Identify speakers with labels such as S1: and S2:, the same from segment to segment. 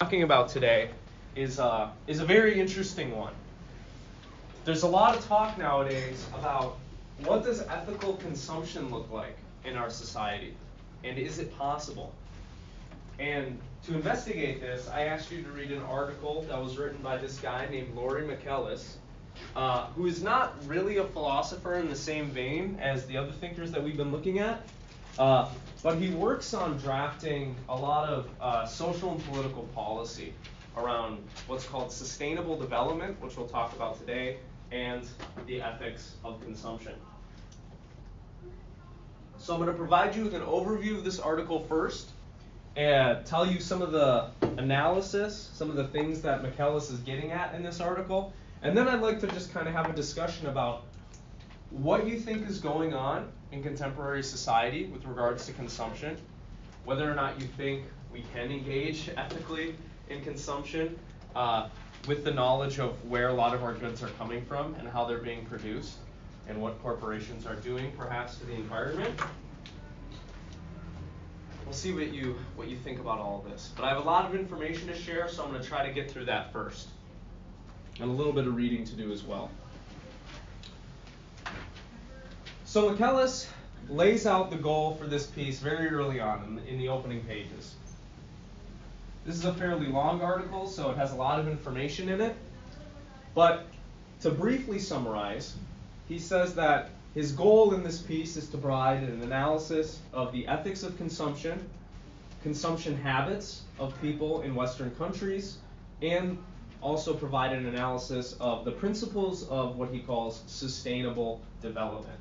S1: Talking about today is a very interesting one. There's a lot of talk nowadays about what does ethical consumption look like in our society, and is it possible? And to investigate this, I asked you to read an article that was written by this guy named Michaelis, who is not really a philosopher in the same vein as the other thinkers that we've been looking at, but he works on drafting a lot of social and political policy around what's called sustainable development, which we'll talk about today, and the ethics of consumption. So I'm going to provide you with an overview of this article first, and tell you some of the analysis, some of the things that Michaelis is getting at in this article, and then I'd like to just kind of have a discussion about what you think is going on in contemporary society with regards to consumption, whether or not you think we can engage ethically in consumption with the knowledge of where a lot of our goods are coming from and how they're being produced and what corporations are doing perhaps to the environment. We'll see what you think about all of this. But I have a lot of information to share, so I'm going to try to get through that first. And a little bit of reading to do as well. So Michaelis lays out the goal for this piece very early on in the opening pages. This is a fairly long article, so it has a lot of information in it. But to briefly summarize, he says that his goal in this piece is to provide an analysis of the ethics of consumption, consumption habits of people in Western countries, and also provide an analysis of the principles of what he calls sustainable development.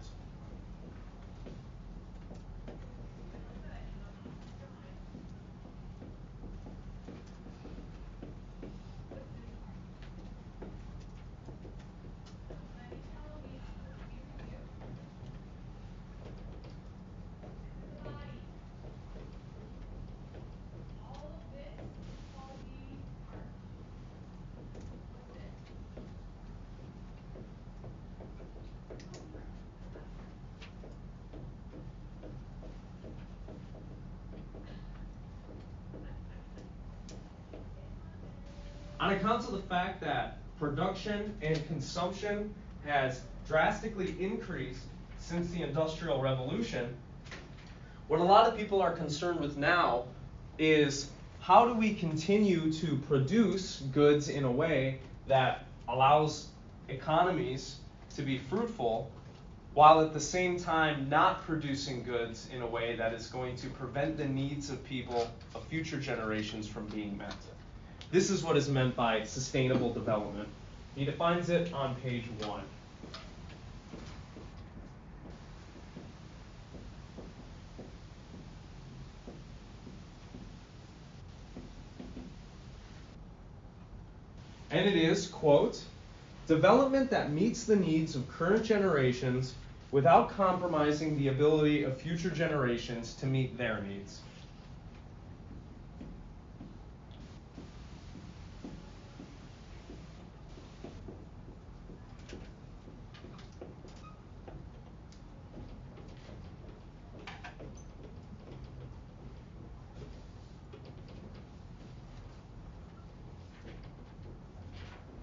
S1: On account of the fact that production and consumption has drastically increased since the Industrial Revolution, what a lot of people are concerned with now is how do we continue to produce goods in a way that allows economies to be fruitful while at the same time not producing goods in a way that is going to prevent the needs of people, of future generations, from being met. This is what is meant by sustainable development. He defines it on page 1. And it is, quote, development that meets the needs of current generations without compromising the ability of future generations to meet their needs.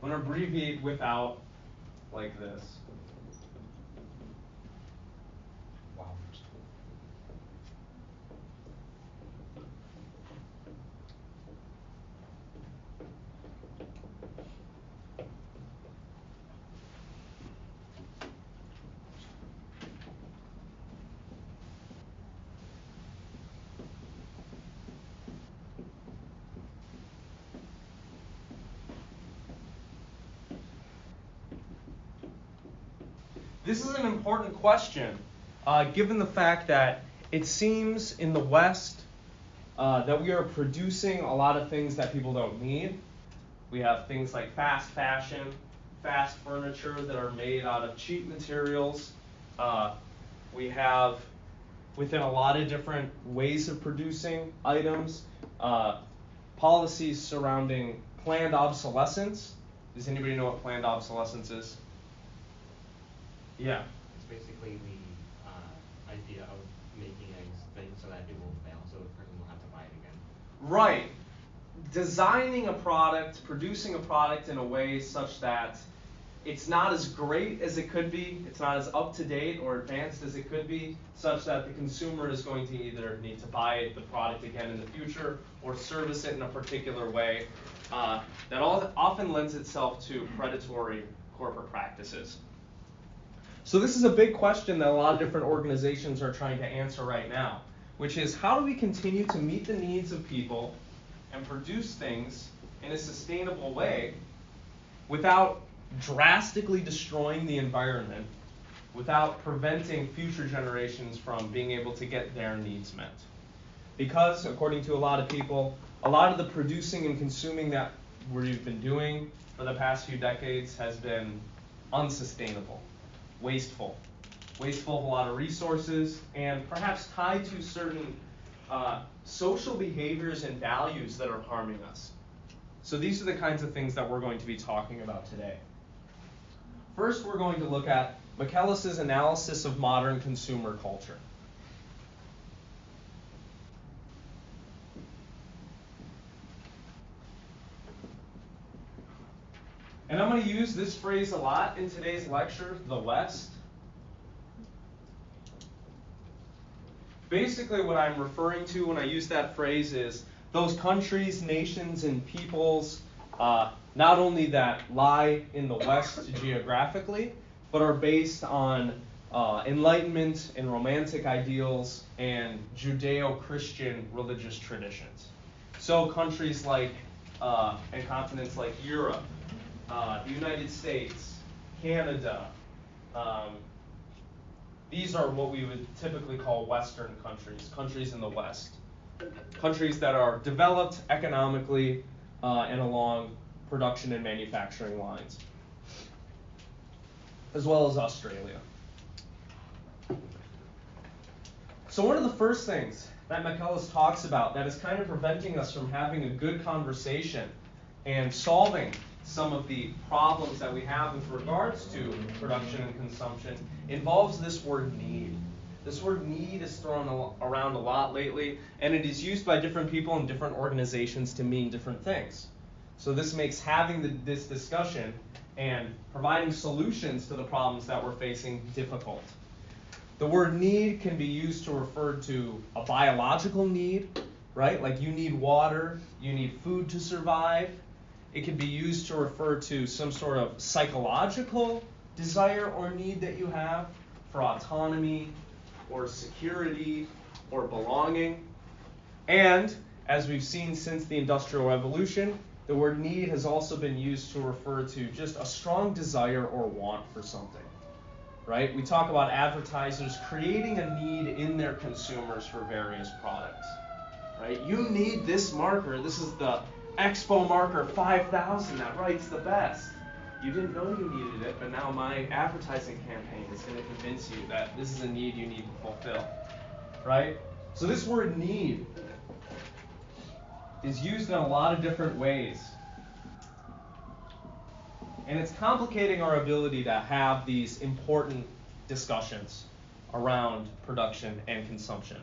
S1: I'm going to abbreviate without like this.
S2: Wow.
S1: This is an important question, given the fact that it seems in the West that we are producing a lot of things that people don't need. We have things like fast fashion, fast furniture that are made out of cheap materials. We have, within a lot of different ways of producing items, policies surrounding planned obsolescence. Does anybody know what planned obsolescence is? Yeah.
S2: It's basically the idea of making a thing so that it will fail, so the person will have to buy it again.
S1: Right. designing a product, producing a product in a way such that it's not as great as it could be, it's not as up to date or advanced as it could be, such that the consumer is going to either need to buy the product again in the future or service it in a particular way that often lends itself to predatory corporate practices. So this is a big question that a lot of different organizations are trying to answer right now, which is how do we continue to meet the needs of people and produce things in a sustainable way without drastically destroying the environment, without preventing future generations from being able to get their needs met. Because, according to a lot of people, a lot of the producing and consuming that we've been doing for the past few decades has been unsustainable, wasteful of a lot of resources, and perhaps tied to certain social behaviors and values that are harming us. So these are the kinds of things that we're going to be talking about today. First, we're going to look at Michaelis' analysis of modern consumer culture. And I'm going to use this phrase a lot in today's lecture, the West. Basically, what I'm referring to when I use that phrase is those countries, nations, and peoples, not only that lie in the West geographically, but are based on Enlightenment and Romantic ideals and Judeo-Christian religious traditions. So countries like, and continents like Europe, the United States, Canada, these are what we would typically call Western countries, countries in the West. Countries that are developed economically and along production and manufacturing lines, as well as Australia. So one of the first things that Michaelis talks about that is kind of preventing us from having a good conversation and solving some of the problems that we have with regards to production and consumption involves this word need. This word need is thrown around a lot lately, and it is used by different people and different organizations to mean different things. So this makes having this discussion and providing solutions to the problems that we're facing difficult. The word need can be used to refer to a biological need, right? Like you need water, you need food to survive. It can be used to refer to some sort of psychological desire or need that you have for autonomy or security or belonging. And as we've seen since the Industrial Revolution, the word need has also been used to refer to just a strong desire or want for something, right? We talk about advertisers creating a need in their consumers for various products, right? You need this marker. This is the Expo marker 5000 that writes the best. You didn't know you needed it, but now my advertising campaign is going to convince you that this is a need you need to fulfill, right? So this word need is used in a lot of different ways. And it's complicating our ability to have these important discussions around production and consumption.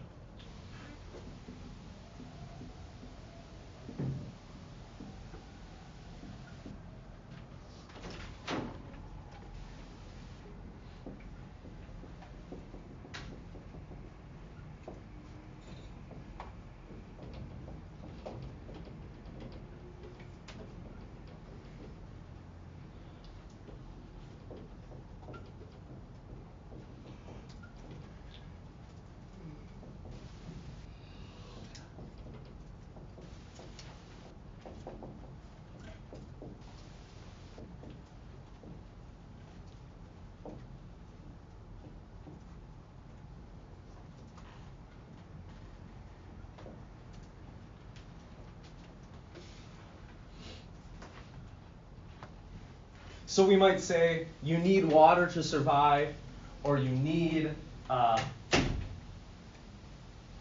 S1: So we might say you need water to survive, or you need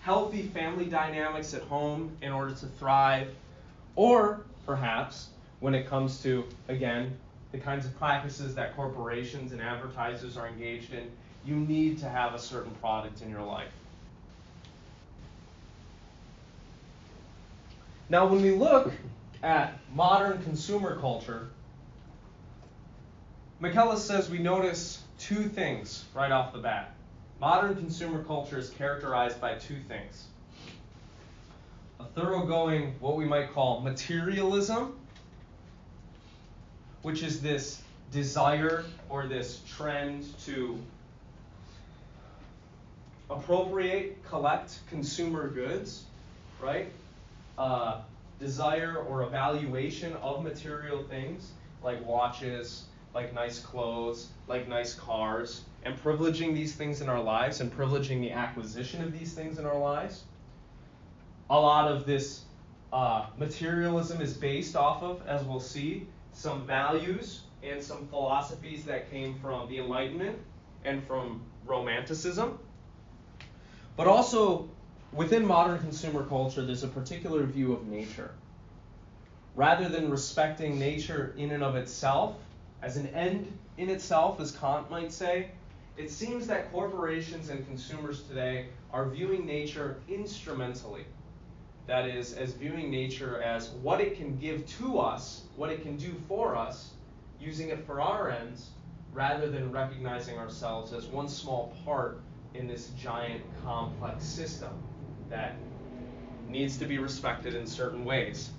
S1: healthy family dynamics at home in order to thrive, or perhaps when it comes to, again, the kinds of practices that corporations and advertisers are engaged in, you need to have a certain product in your life. Now when we look at modern consumer culture, Michaelis says we notice two things right off the bat. Modern consumer culture is characterized by two things. A thoroughgoing, what we might call materialism, which is this desire or this trend to appropriate, collect consumer goods, right? Desire or evaluation of material things like watches, like nice clothes, like nice cars, and privileging these things in our lives and privileging the acquisition of these things in our lives. A lot of this materialism is based off of, as we'll see, some values and some philosophies that came from the Enlightenment and from Romanticism. But also, within modern consumer culture, there's a particular view of nature. Rather than respecting nature in and of itself, as an end in itself, as Kant might say, it seems that corporations and consumers today are viewing nature instrumentally. That is, as viewing nature as what it can give to us, what it can do for us, using it for our ends, rather than recognizing ourselves as one small part in this giant complex system that needs to be respected in certain ways.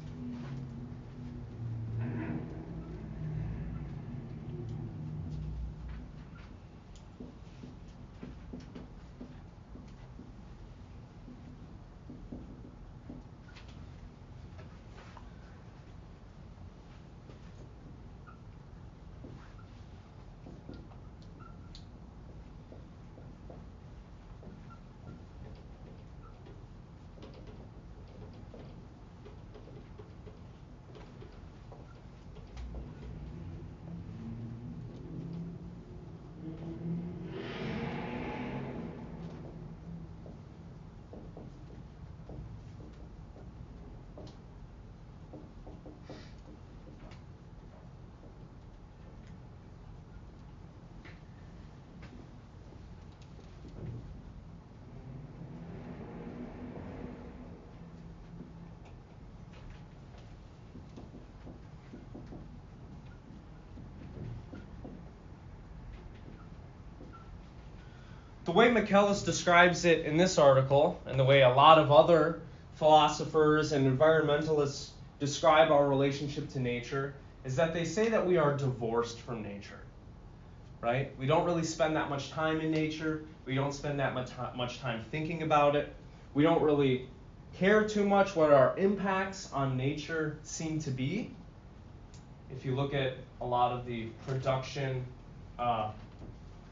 S1: The way Michaelis describes it in this article, and the way a lot of other philosophers and environmentalists describe our relationship to nature, is that they say that we are divorced from nature, right? We don't really spend that much time in nature. We don't spend that much time thinking about it. We don't really care too much what our impacts on nature seem to be. If you look at a lot of the production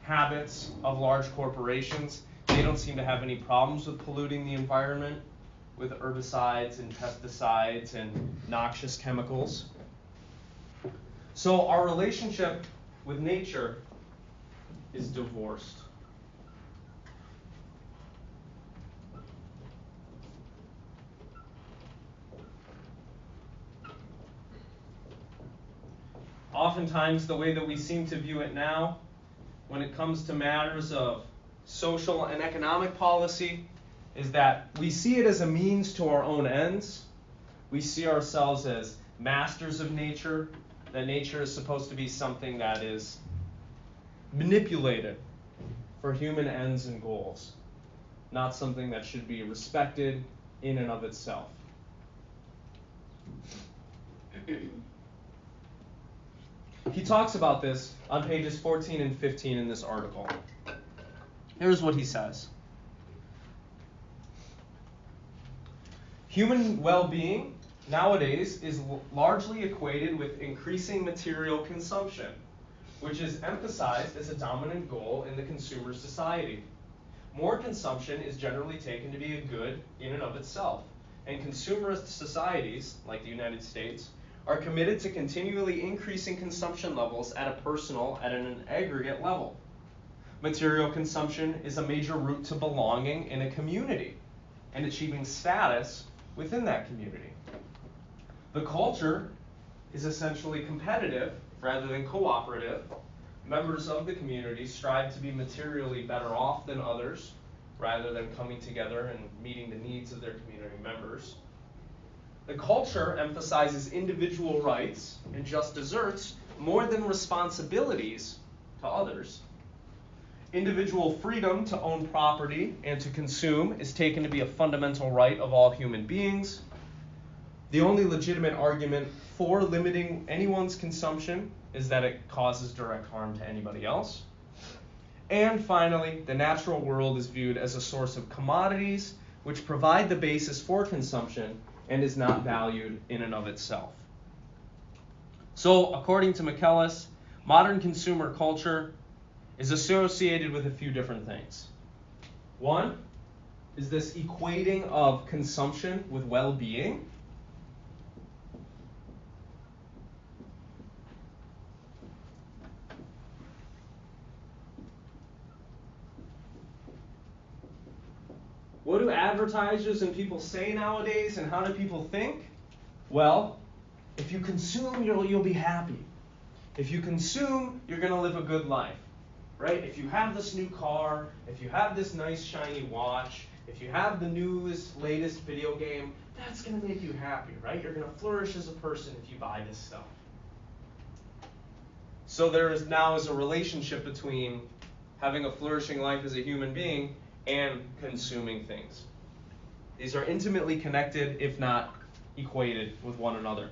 S1: habits of large corporations, they don't seem to have any problems with polluting the environment with herbicides and pesticides and noxious chemicals. So our relationship with nature is divorced. Oftentimes, the way that we seem to view it now, when it comes to matters of social and economic policy, is that we see it as a means to our own ends. We see ourselves as masters of nature, that nature is supposed to be something that is manipulated for human ends and goals, not something that should be respected in and of itself. He talks about this on pages 14 and 15 in this article. Here's what he says. Human well-being nowadays is largely equated with increasing material consumption, which is emphasized as a dominant goal in the consumer society. More consumption is generally taken to be a good in and of itself, and consumerist societies, like the United States, are committed to continually increasing consumption levels at a personal and at an aggregate level. Material consumption is a major route to belonging in a community and achieving status within that community. The culture is essentially competitive rather than cooperative. Members of the community strive to be materially better off than others rather than coming together and meeting the needs of their community members. The culture emphasizes individual rights and just desserts more than responsibilities to others. Individual freedom to own property and to consume is taken to be a fundamental right of all human beings. The only legitimate argument for limiting anyone's consumption is that it causes direct harm to anybody else. And finally, the natural world is viewed as a source of commodities which provide the basis for consumption and is not valued in and of itself. So, according to Michaelis, modern consumer culture is associated with a few different things. One is this equating of consumption with well-being. What do advertisers and people say nowadays, and how do people think? Well, if you consume, you'll be happy. If you consume, you're going to live a good life, right? If you have this new car, if you have this nice shiny watch, if you have the newest, latest video game, that's going to make you happy, right? You're going to flourish as a person if you buy this stuff. So there is now a relationship between having a flourishing life as a human being and consuming things. These are intimately connected, if not equated with one another.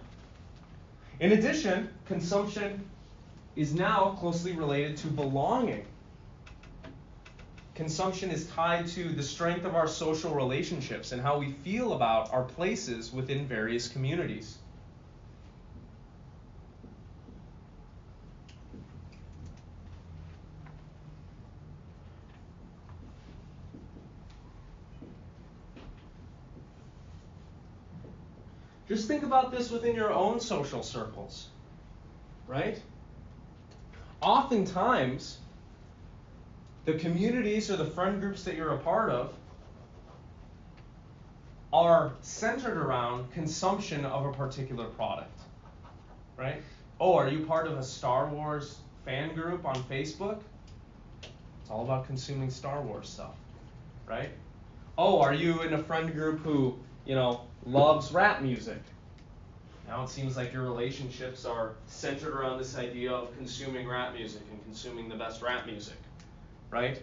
S1: In addition, consumption is now closely related to belonging. Consumption is tied to the strength of our social relationships and how we feel about our places within various communities. Just think about this within your own social circles, right? Oftentimes, the communities or the friend groups that you're a part of are centered around consumption of a particular product, right? Oh, are you part of a Star Wars fan group on Facebook? It's all about consuming Star Wars stuff, right? Oh, are you in a friend group who, loves rap music? Now it seems like your relationships are centered around this idea of consuming rap music and consuming the best rap music, right?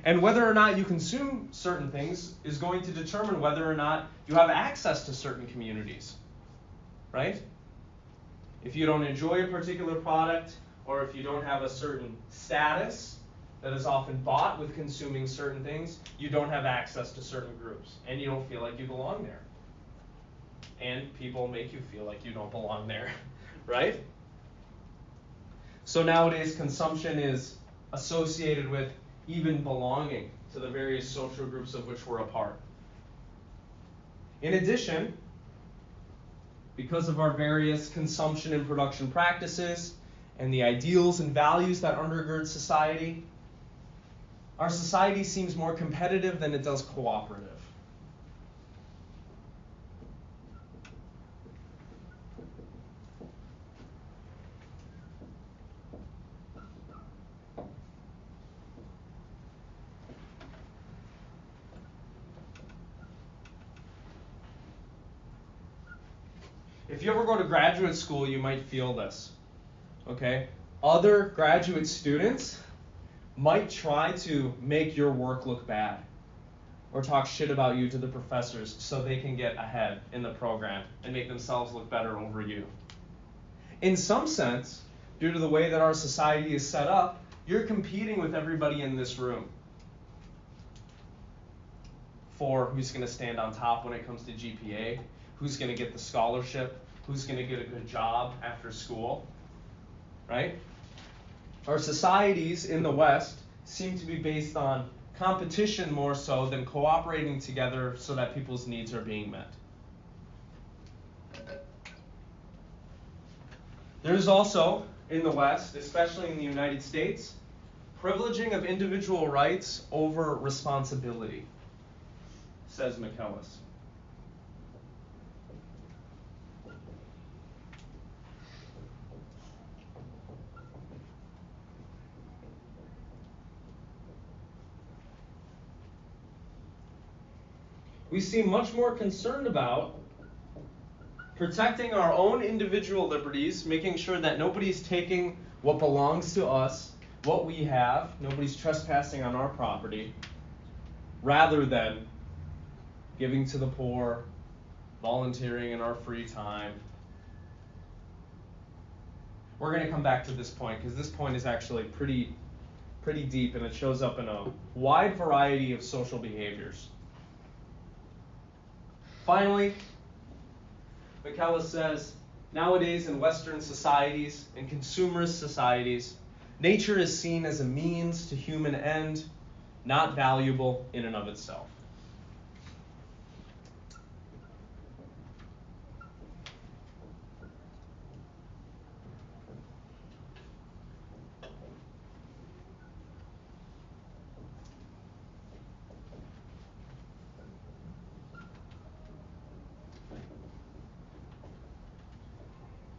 S1: And whether or not you consume certain things is going to determine whether or not you have access to certain communities, right? If you don't enjoy a particular product, or if you don't have a certain status that is often bought with consuming certain things, you don't have access to certain groups, and you don't feel like you belong there. And people make you feel like you don't belong there, right? So nowadays, consumption is associated with even belonging to the various social groups of which we're a part. In addition, because of our various consumption and production practices and the ideals and values that undergird society, our society seems more competitive than it does cooperative. If you ever go to graduate school, you might feel this, okay? Other graduate students might try to make your work look bad or talk shit about you to the professors so they can get ahead in the program and make themselves look better over you. In some sense, due to the way that our society is set up, you're competing with everybody in this room for who's going to stand on top when it comes to GPA, who's going to get the scholarship, who's going to get a good job after school, right? Our societies in the West seem to be based on competition more so than cooperating together so that people's needs are being met. There's also, in the West, especially in the United States, privileging of individual rights over responsibility, says Michaelis. We seem much more concerned about protecting our own individual liberties, making sure that nobody's taking what belongs to us, what we have, nobody's trespassing on our property, rather than giving to the poor, volunteering in our free time. We're going to come back to this point because this point is actually pretty deep, and it shows up in a wide variety of social behaviors. Finally, Michaelis says, nowadays in Western societies, in consumerist societies, nature is seen as a means to human end, not valuable in and of itself.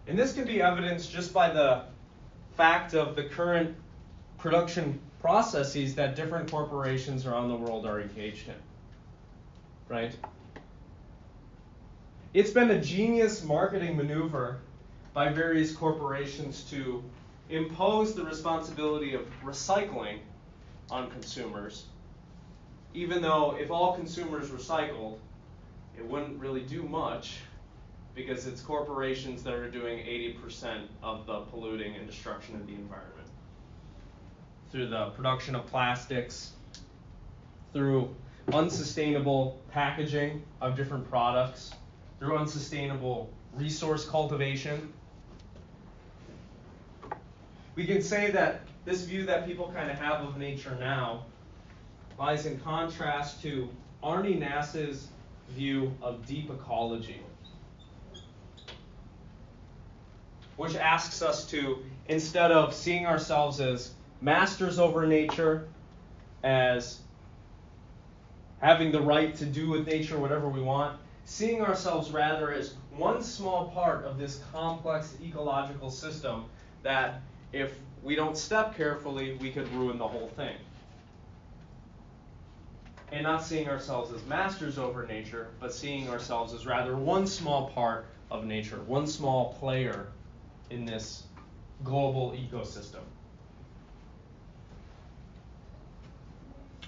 S1: And this can be evidenced just by the fact of the current production processes that different corporations around the world are engaged in. Right? It's been a genius marketing maneuver by various corporations to impose the responsibility of recycling on consumers, even though if all consumers recycled, it wouldn't really do much, because it's corporations that are doing 80% of the polluting and destruction of the environment. Through the production of plastics, through unsustainable packaging of different products, through unsustainable resource cultivation. We can say that this view that people kind of have of nature now lies in contrast to Arnie Nass's view of deep ecology, which asks us to, instead of seeing ourselves as masters over nature, as having the right to do with nature whatever we want, seeing ourselves rather as one small part of this complex ecological system that, if we don't step carefully, we could ruin the whole thing. And not seeing ourselves as masters over nature, but seeing ourselves as rather one small part of nature, one small player in this global ecosystem.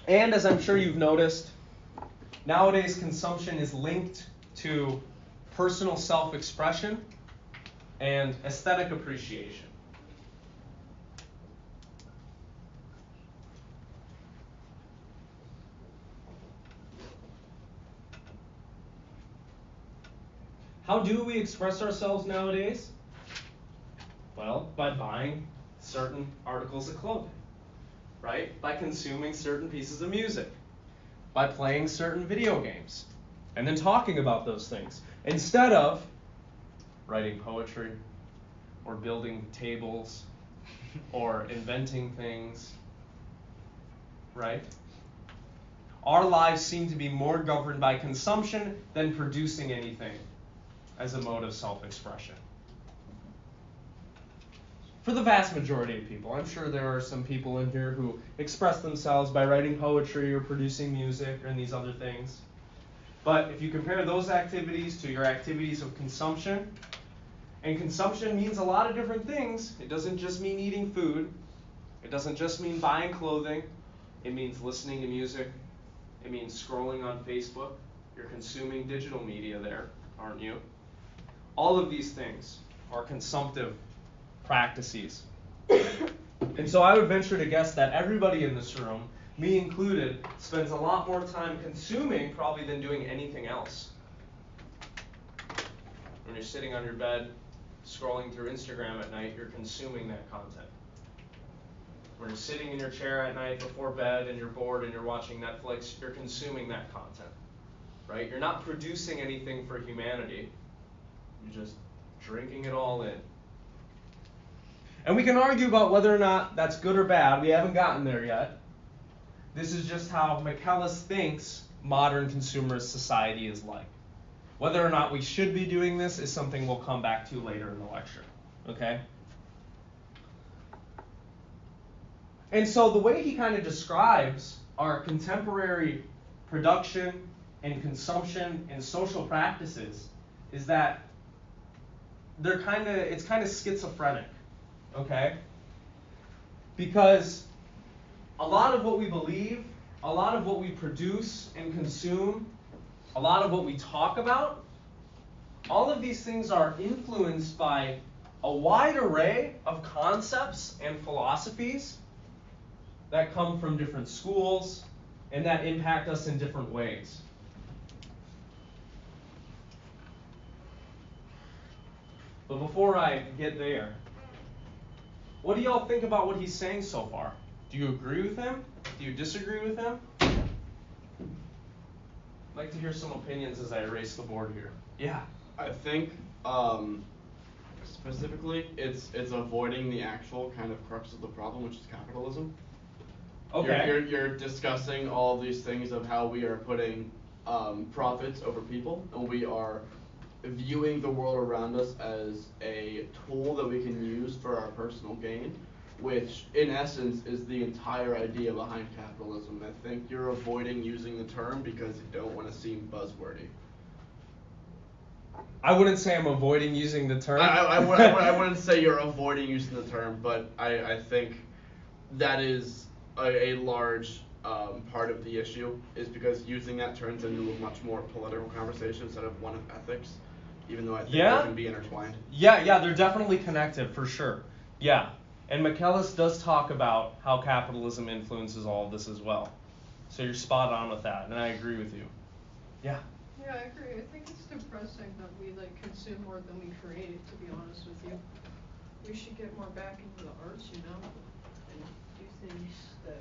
S1: And as I'm sure you've noticed, nowadays consumption is linked to personal self-expression and aesthetic appreciation. How do we express ourselves nowadays? Well, by buying certain articles of clothing, right? By consuming certain pieces of music, by playing certain video games, and then talking about those things, instead of writing poetry, or building tables, or inventing things, right? Our lives seem to be more governed by consumption than producing anything as a mode of self-expression. For the vast majority of people. I'm sure there are some people in here who express themselves by writing poetry or producing music and these other things. But if you compare those activities to your activities of consumption, and consumption means a lot of different things. It doesn't just mean eating food. It doesn't just mean buying clothing. It means listening to music. It means scrolling on Facebook. You're consuming digital media there, aren't you? All of these things are consumptive practices. And so I would venture to guess that everybody in this room, me included, spends a lot more time consuming probably than doing anything else. When you're sitting on your bed, scrolling through Instagram at night, you're consuming that content. When you're sitting in your chair at night before bed and you're bored and you're watching Netflix, you're consuming that content, right? You're not producing anything for humanity. You're just drinking it all in. And we can argue about whether or not that's good or bad. We haven't gotten there yet. This is just how Michaelis thinks modern consumerist society is like. Whether or not we should be doing this is something we'll come back to later in the lecture. Okay? And so the way he kind of describes our contemporary production and consumption and social practices is that it's kind of schizophrenic, okay? Because a lot of what we believe, a lot of what we produce and consume, a lot of what we talk about, all of these things are influenced by a wide array of concepts and philosophies that come from different schools and that impact us in different ways. But before I get there, what do y'all think about what he's saying so far? Do you agree with him? Do you disagree with him? I'd like to hear some opinions as I erase the board here. Yeah.
S3: I think specifically it's avoiding the actual kind of crux of the problem, which is capitalism.
S1: Okay.
S3: You're discussing all these things of how we are putting profits over people, and we are viewing the world around us as a tool that we can use for our personal gain, which in essence is the entire idea behind capitalism. I think you're avoiding using the term because you don't want to seem buzzwordy.
S1: I wouldn't say I'm avoiding using the term.
S3: I wouldn't say you're avoiding using the term, but I think that is a large part of the issue, is because using that turns into a much more political conversation instead of one of ethics, even though I think they can be intertwined.
S1: Yeah, they're definitely connected for sure. Yeah, and Michaelis does talk about how capitalism influences all of this as well. So you're spot on with that, and I agree with you. Yeah.
S4: Yeah, I agree. I think it's depressing that we consume more than we create, to be honest with you. We should get more back into the arts, and do things that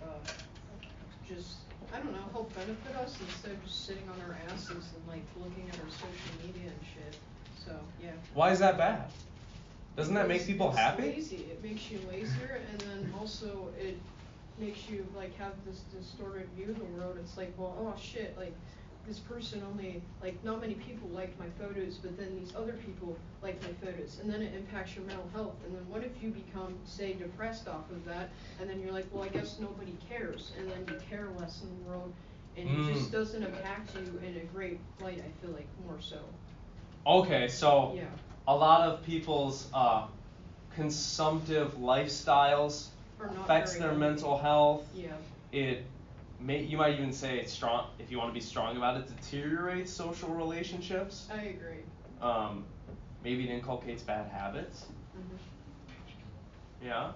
S4: just, I don't know, help benefit us instead of just sitting on our asses and looking at our social media and shit. So yeah.
S1: Why is that bad? Doesn't that make people happy?
S4: It's lazy. It makes you lazier, and then also it makes you have this distorted view of the world. It's well, oh shit, this person only, not many people liked my photos, but then these other people liked my photos, and then it impacts your mental health. And then what if you become, say, depressed off of that, and then you're well, I guess nobody cares, and then you care less in the world, and it just doesn't impact you in a great light, I feel more so.
S1: Okay, so
S4: yeah.
S1: A lot of people's consumptive lifestyles affects their mental health.
S4: Yeah.
S1: You might even say it's strong, if you want to be strong about it, deteriorates social relationships.
S4: I agree.
S1: Maybe it inculcates bad habits.
S4: Mm-hmm.
S1: Yeah.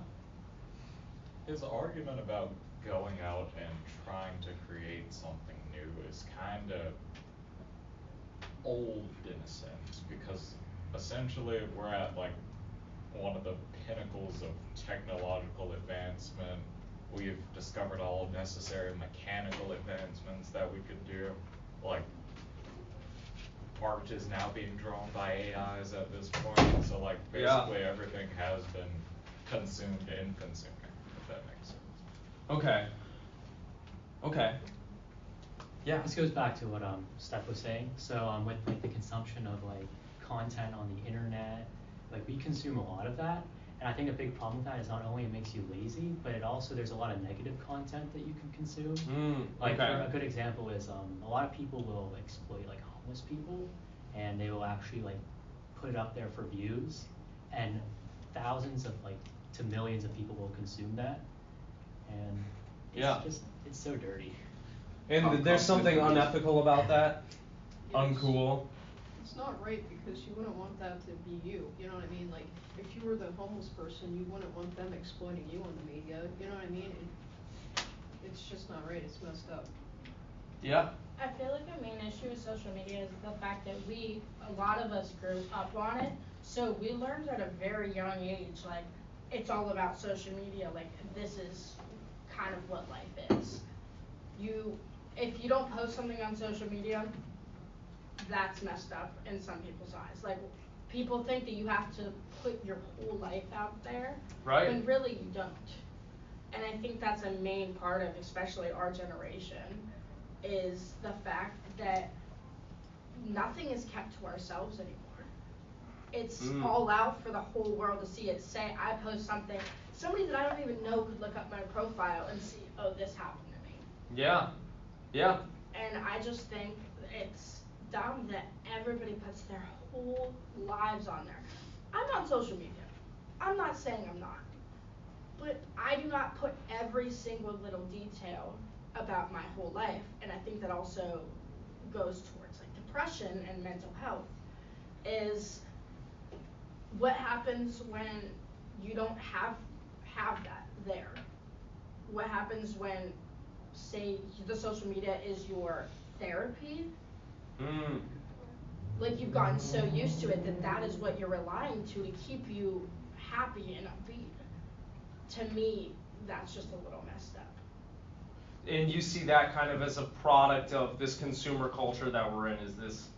S5: His argument about going out and trying to create something new is kind of old in a sense, because essentially we're at one of the pinnacles of technological advancement. We've discovered all necessary mechanical advancements that we could do. Art is now being drawn by AIs at this point, so basically everything has been consumed in consuming, if that makes sense.
S1: Okay. Yeah.
S2: This goes back to what Steph was saying. So with the consumption of content on the internet, we consume a lot of that. And I think a big problem with that is not only it makes you lazy, but it also, there's a lot of negative content that you can consume. For a good example is a lot of people will exploit homeless people, and they will actually put it up there for views, and thousands of to millions of people will consume that, and it's so dirty.
S1: And there's something unethical about that. Uncool.
S4: It's not right, because you wouldn't want that to be you. You know what I mean? If you were the homeless person, you wouldn't want them exploiting you on the media. You know what I mean? It's just not right. It's messed up.
S1: Yeah.
S6: I feel the main issue with social media is the fact that a lot of us grew up on it, so we learned at a very young age, it's all about social media. This is kind of what life is. If you don't post something on social media, that's messed up in some people's eyes. People think that you have to put your whole life out there,
S1: right?
S6: When really you don't. And I think that's a main part of, especially our generation, is the fact that nothing is kept to ourselves anymore. It's all out for the whole world to see. It say I post something, somebody that I don't even know could look up my profile and see, oh, this happened to me.
S1: Yeah.
S6: And I just think it's dumb that everybody puts their whole lives on there. I'm on social media. I'm not saying I'm not. But I do not put every single little detail about my whole life, and I think that also goes towards like depression and mental health, is what happens when you don't have that there. What happens when, say, the social media is your therapy? Like you've gotten so used to it that is what you're relying to keep you happy and upbeat. To me, that's just a little messed up.
S1: And you see that kind of as a product of this consumer culture that we're in, is this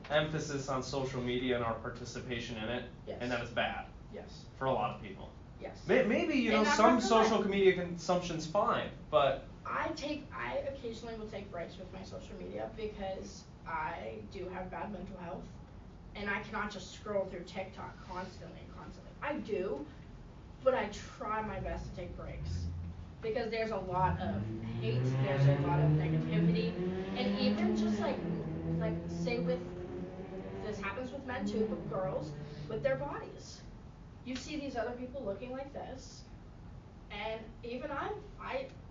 S1: emphasis on social media and our participation in it,
S6: Yes.
S1: and that it's bad.
S6: Yes.
S1: For a lot of people.
S6: Yes.
S1: Maybe, you know,
S6: And I'm
S1: some
S6: not gonna
S1: social
S6: lie.
S1: media consumption's fine, but
S6: I occasionally will take breaks with my social media because I do have bad mental health, and I cannot just scroll through TikTok constantly. I do, but I try my best to take breaks because there's a lot of hate, there's a lot of negativity, and even just like say with this happens with men too, but girls with their bodies. You see these other people looking like this, and even I'm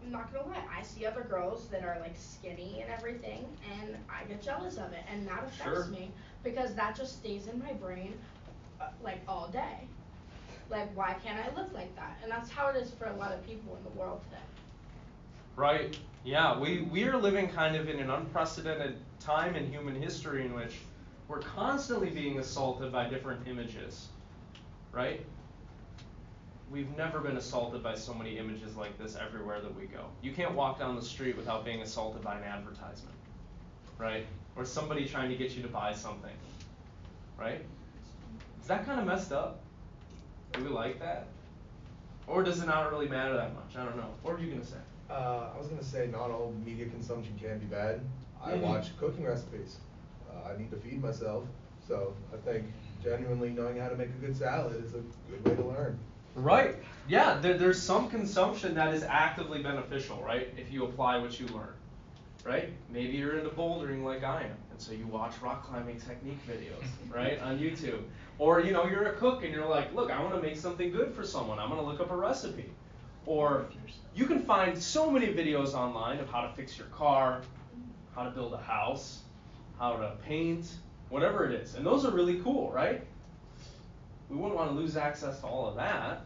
S6: not gonna lie, I see other girls that are like skinny and everything, and I get jealous of it, and that affects me because that just stays in my brain like all day. Like, why can't I look like that? And that's how it is for a lot of people in the world today.
S1: right, yeah, we are living kind of in an unprecedented time in human history in which we're constantly being assaulted by different images, right? We've never been assaulted by so many images like this everywhere that we go. You can't walk down the street without being assaulted by an advertisement, right? Or somebody trying to get you to buy something, right? Is that kind of messed up? Do we like that? Or does it not really matter that much? I don't know. What were you going to say?
S7: I was gonna say not all media consumption can be bad. I watch cooking recipes. I need to feed myself, so I think genuinely knowing how to make a good salad is a good way to learn.
S1: Right. Yeah, there's some consumption that is actively beneficial, right? If you apply what you learn, right? Maybe you're into bouldering like I am, and so you watch rock climbing technique videos, right, on YouTube. Or, you know, you're a cook and you're like, look, I want to make something good for someone. I'm going to look up a recipe. Or you can find so many videos online of how to fix your car, how to build a house, how to paint, whatever it is. And those are really cool, right? We wouldn't want to lose access to all of that.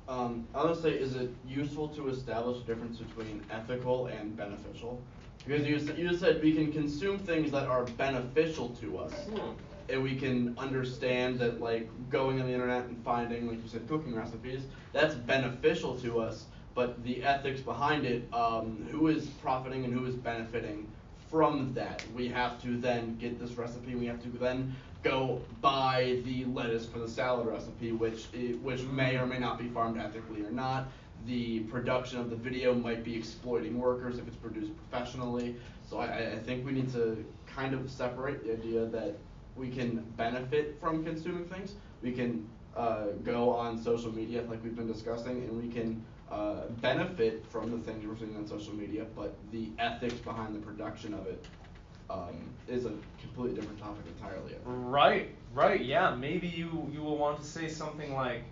S3: I would say, is it useful to establish a difference between ethical and beneficial? Because you just said we can consume things that are beneficial to us. And we can understand that, like, going on the internet and finding, like you said, cooking recipes, that's beneficial to us. But the ethics behind it, who is profiting and who is benefiting from that? We have to then get this recipe. We have to then go buy the lettuce for the salad recipe, which may or may not be farmed ethically or not. The production of the video might be exploiting workers if it's produced professionally. So I think we need to kind of separate the idea that we can benefit from consuming things. We can go on social media like we've been discussing, and we can benefit from the things we're seeing on social media, but the ethics behind the production of it is a completely different topic entirely.
S1: Right, yeah. Maybe you will want to say something like,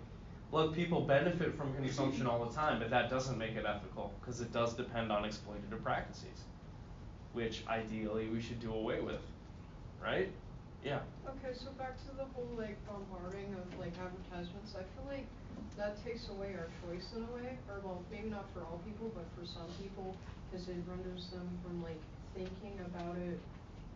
S1: look, people benefit from consumption all the time, but that doesn't make it ethical, because it does depend on exploitative practices, which ideally we should do away with, right? Yeah.
S4: Okay, so back to the whole like bombarding of like advertisements, I feel like that takes away our choice in a way, or well, maybe not for all people, but for some people, because it renders them from like thinking about it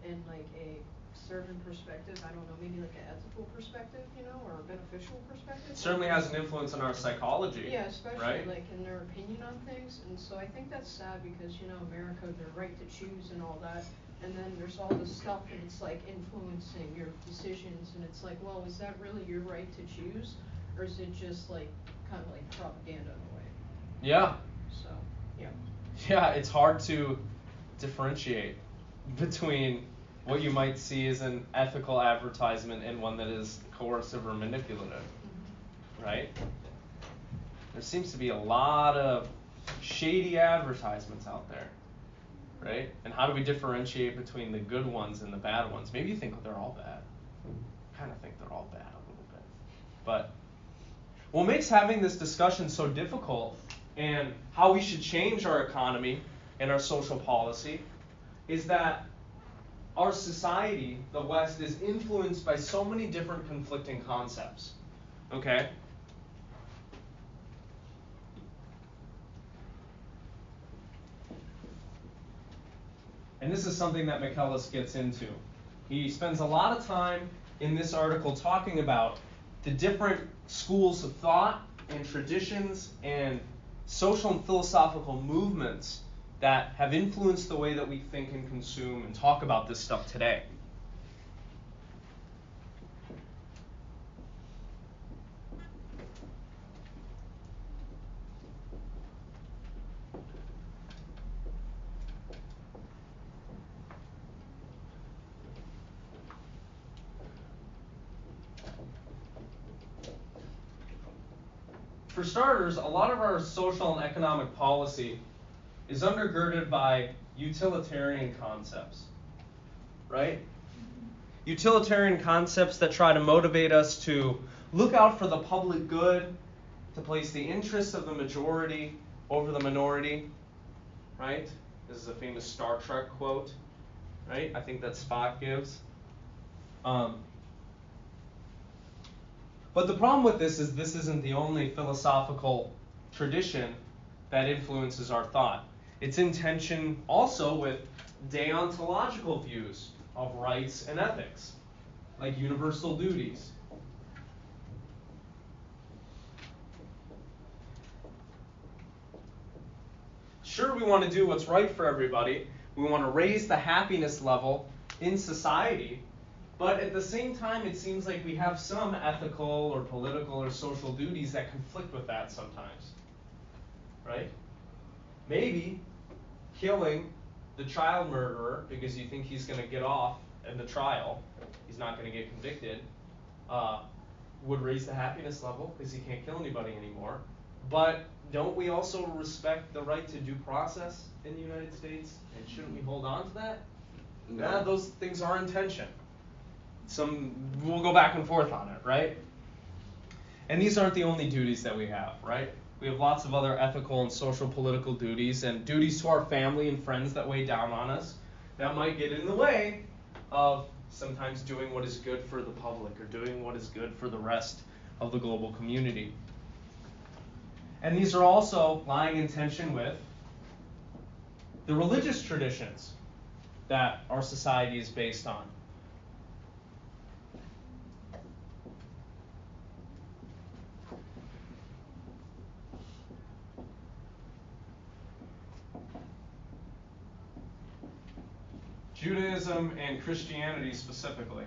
S4: in like a certain perspective. I don't know, maybe like an ethical perspective, you know, or a beneficial perspective.
S1: It certainly has an influence on our psychology.
S4: Yeah, especially
S1: right?
S4: like in their opinion on things, and so I think that's sad because, you know, America, their right to choose and all that, and then there's all this stuff and it's like influencing your decisions, and it's like, well, is that really your right to choose, or is it just like kind of like propaganda in a way?
S1: Yeah.
S4: So, yeah.
S1: Yeah, it's hard to differentiate between what you might see as an ethical advertisement and one that is coercive or manipulative, right? There seems to be a lot of shady advertisements out there, right? And how do we differentiate between the good ones and the bad ones? Maybe you think they're all bad. I kind of think they're all bad a little bit. But what makes having this discussion so difficult and how we should change our economy and our social policy is that our society, the West, is influenced by so many different conflicting concepts. Okay? And this is something that Michaelis gets into. He spends a lot of time in this article talking about the different schools of thought and traditions and social and philosophical movements that have influenced the way that we think and consume and talk about this stuff today. For starters, a lot of our social and economic policy is undergirded by utilitarian concepts, right? Utilitarian concepts that try to motivate us to look out for the public good, to place the interests of the majority over the minority, right? This is a famous Star Trek quote, right? I think that Spock gives. But the problem with this is this isn't the only philosophical tradition that influences our thought. It's in tension also with deontological views of rights and ethics, like universal duties. Sure, we want to do what's right for everybody. We want to raise the happiness level in society. But at the same time, it seems like we have some ethical or political or social duties that conflict with that sometimes. Right? Maybe killing the child murderer because you think he's going to get off in the trial, he's not going to get convicted, would raise the happiness level because he can't kill anybody anymore. But don't we also respect the right to due process in the United States? And shouldn't we hold on to that? No. Those things are in tension. We'll go back and forth on it, right? And these aren't the only duties that we have, right? We have lots of other ethical and social political duties and duties to our family and friends that weigh down on us that might get in the way of sometimes doing what is good for the public or doing what is good for the rest of the global community. And these are also lying in tension with the religious traditions that our society is based on. Judaism and Christianity specifically.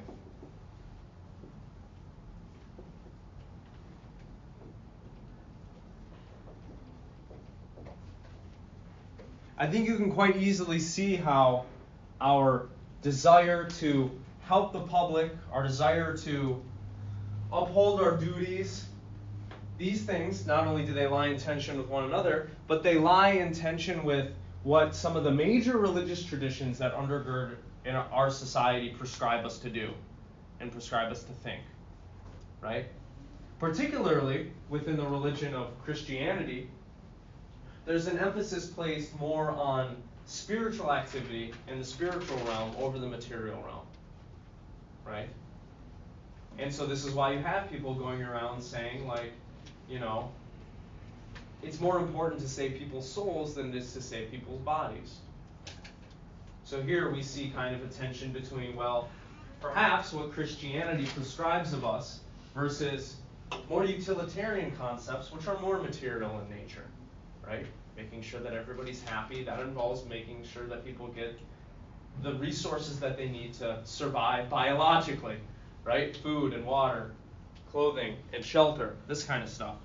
S1: I think you can quite easily see how our desire to help the public, our desire to uphold our duties, these things, not only do they lie in tension with one another, but they lie in tension with what some of the major religious traditions that undergird in our society prescribe us to do and prescribe us to think, right? Particularly within the religion of Christianity, there's an emphasis placed more on spiritual activity in the spiritual realm over the material realm, right? And so this is why you have people going around saying, like, you know, it's more important to save people's souls than it is to save people's bodies. So here we see kind of a tension between, well, perhaps what Christianity prescribes of us versus more utilitarian concepts, which are more material in nature, right? Making sure that everybody's happy. That involves making sure that people get the resources that they need to survive biologically, right? Food and water, clothing and shelter, this kind of stuff.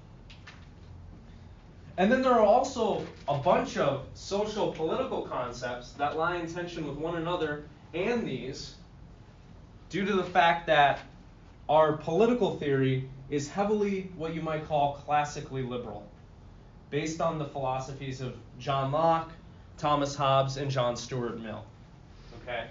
S1: And then there are also a bunch of social political concepts that lie in tension with one another and these due to the fact that our political theory is heavily what you might call classically liberal, based on the philosophies of John Locke, Thomas Hobbes, and John Stuart Mill. Okay?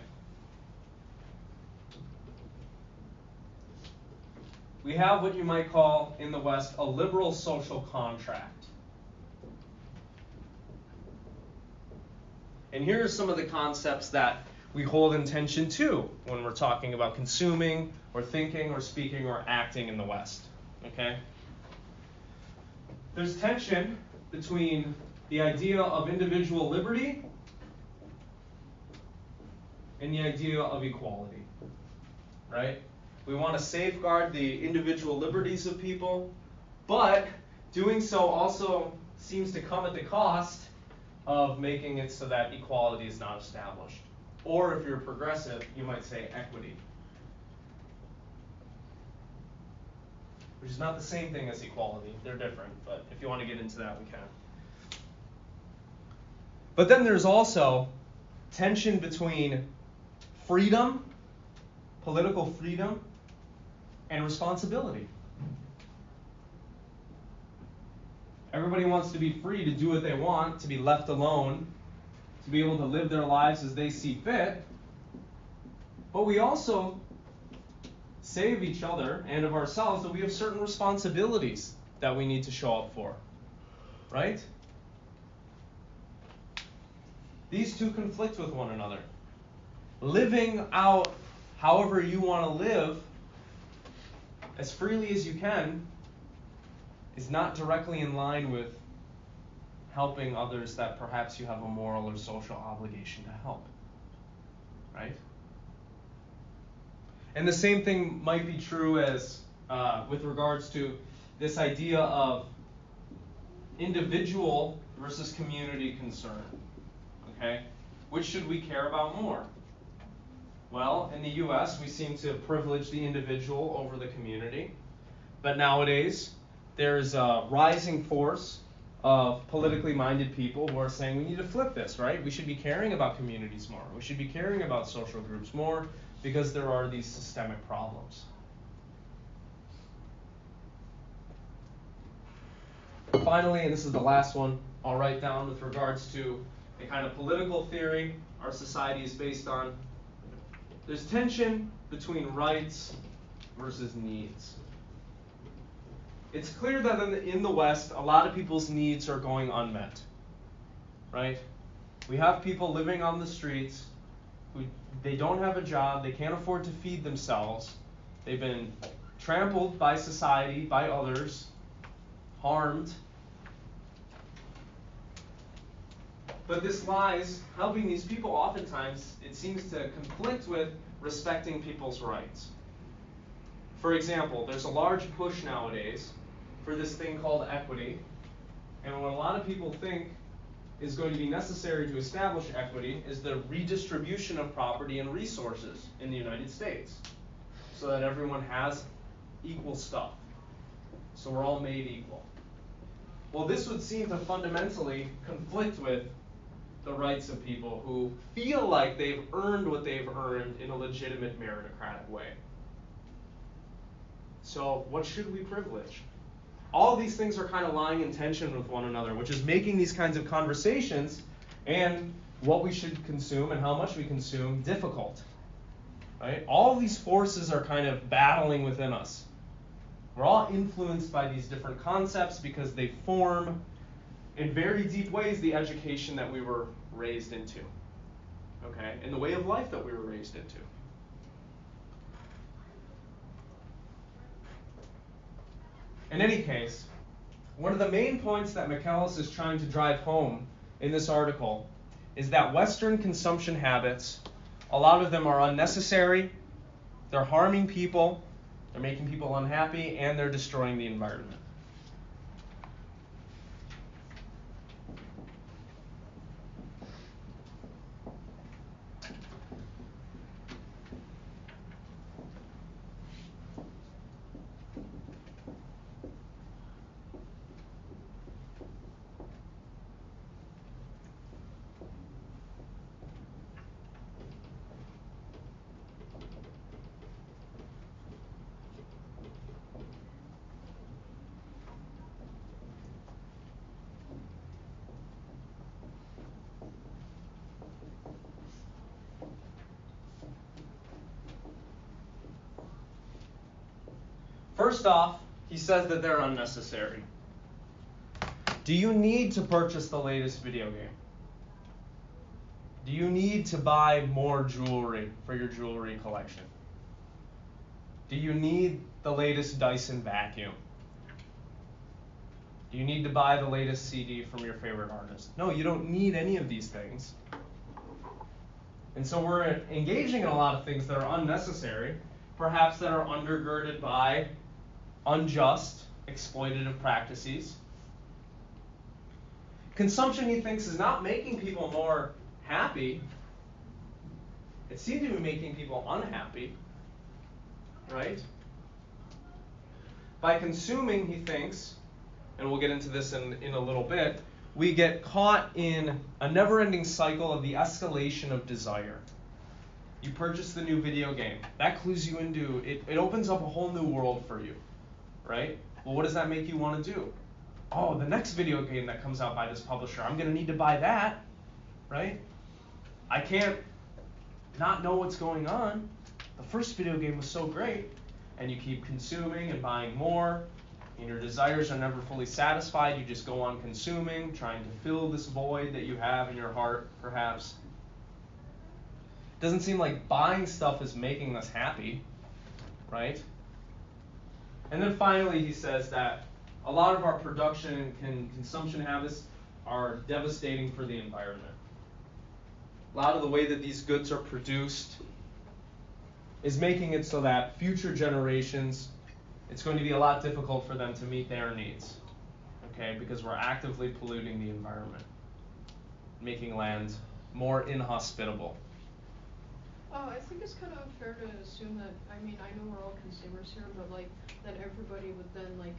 S1: we have what you might call in the West a liberal social contract. And here are some of the concepts that we hold in tension too when we're talking about consuming or thinking or speaking or acting in the West. Okay? There's tension between the idea of individual liberty and the idea of equality. Right? We want to safeguard the individual liberties of people, but doing so also seems to come at the cost of making it so that equality is not established. Or if you're progressive, you might say equity. Which is not the same thing as equality. They're different, but if you want to get into that, we can. But then there's also tension between freedom, political freedom, and responsibility. Everybody wants to be free to do what they want, to be left alone, to be able to live their lives as they see fit. But we also say of each other and of ourselves that we have certain responsibilities that we need to show up for. Right? These two conflict with one another. Living out however you want to live as freely as you can is not directly in line with helping others that perhaps you have a moral or social obligation to help. Right? And the same thing might be true as with regards to this idea of individual versus community concern. Okay? Which should we care about more? Well, in the US, we seem to privilege the individual over the community. But nowadays, there's a rising force of politically minded people who are saying we need to flip this, right? We should be caring about communities more. We should be caring about social groups more because there are these systemic problems. Finally, and this is the last one I'll write down with regards to the kind of political theory our society is based on. There's tension between rights versus needs. It's clear that in the West, a lot of people's needs are going unmet, right? We have people living on the streets who they don't have a job, they can't afford to feed themselves, they've been trampled by society, by others, harmed. But this lies, helping these people oftentimes, it seems to conflict with respecting people's rights. For example, there's a large push nowadays for this thing called equity. And what a lot of people think is going to be necessary to establish equity is the redistribution of property and resources in the United States so that everyone has equal stuff. So we're all made equal. Well, this would seem to fundamentally conflict with the rights of people who feel like they've earned what they've earned in a legitimate meritocratic way. So what should we privilege? All of these things are kind of lying in tension with one another, which is making these kinds of conversations and what we should consume and how much we consume difficult. Right? All of these forces are kind of battling within us. We're all influenced by these different concepts because they form in very deep ways the education that we were raised into. Okay? And the way of life that we were raised into. In any case, one of the main points that Michaelis is trying to drive home in this article is that Western consumption habits, a lot of them are unnecessary, they're harming people, they're making people unhappy, and they're destroying the environment. First off, he says that they're unnecessary. Do you need to purchase the latest video game? Do you need to buy more jewelry for your jewelry collection? Do you need the latest Dyson vacuum? Do you need to buy the latest CD from your favorite artist? No, you don't need any of these things. And so we're engaging in a lot of things that are unnecessary, perhaps that are undergirded by unjust, exploitative practices. Consumption, he thinks, is not making people more happy. It seems to be making people unhappy, right? By consuming, he thinks, and we'll get into this in a little bit, we get caught in a never-ending cycle of the escalation of desire. You purchase the new video game. That clues you into, it opens up a whole new world for you, right? Well, what does that make you want to do? Oh, the next video game that comes out by this publisher, I'm going to need to buy that, right? I can't not know what's going on. The first video game was so great, and you keep consuming and buying more, and your desires are never fully satisfied. You just go on consuming, trying to fill this void that you have in your heart, perhaps. Doesn't seem like buying stuff is making us happy, right? And then finally, he says that a lot of our production and consumption habits are devastating for the environment. A lot of the way that these goods are produced is making it so that future generations, it's going to be a lot difficult for them to meet their needs, okay? Because we're actively polluting the environment, making land more inhospitable.
S4: I think it's kind of unfair to assume that, I mean, I know we're all consumers here, but like, that everybody would then like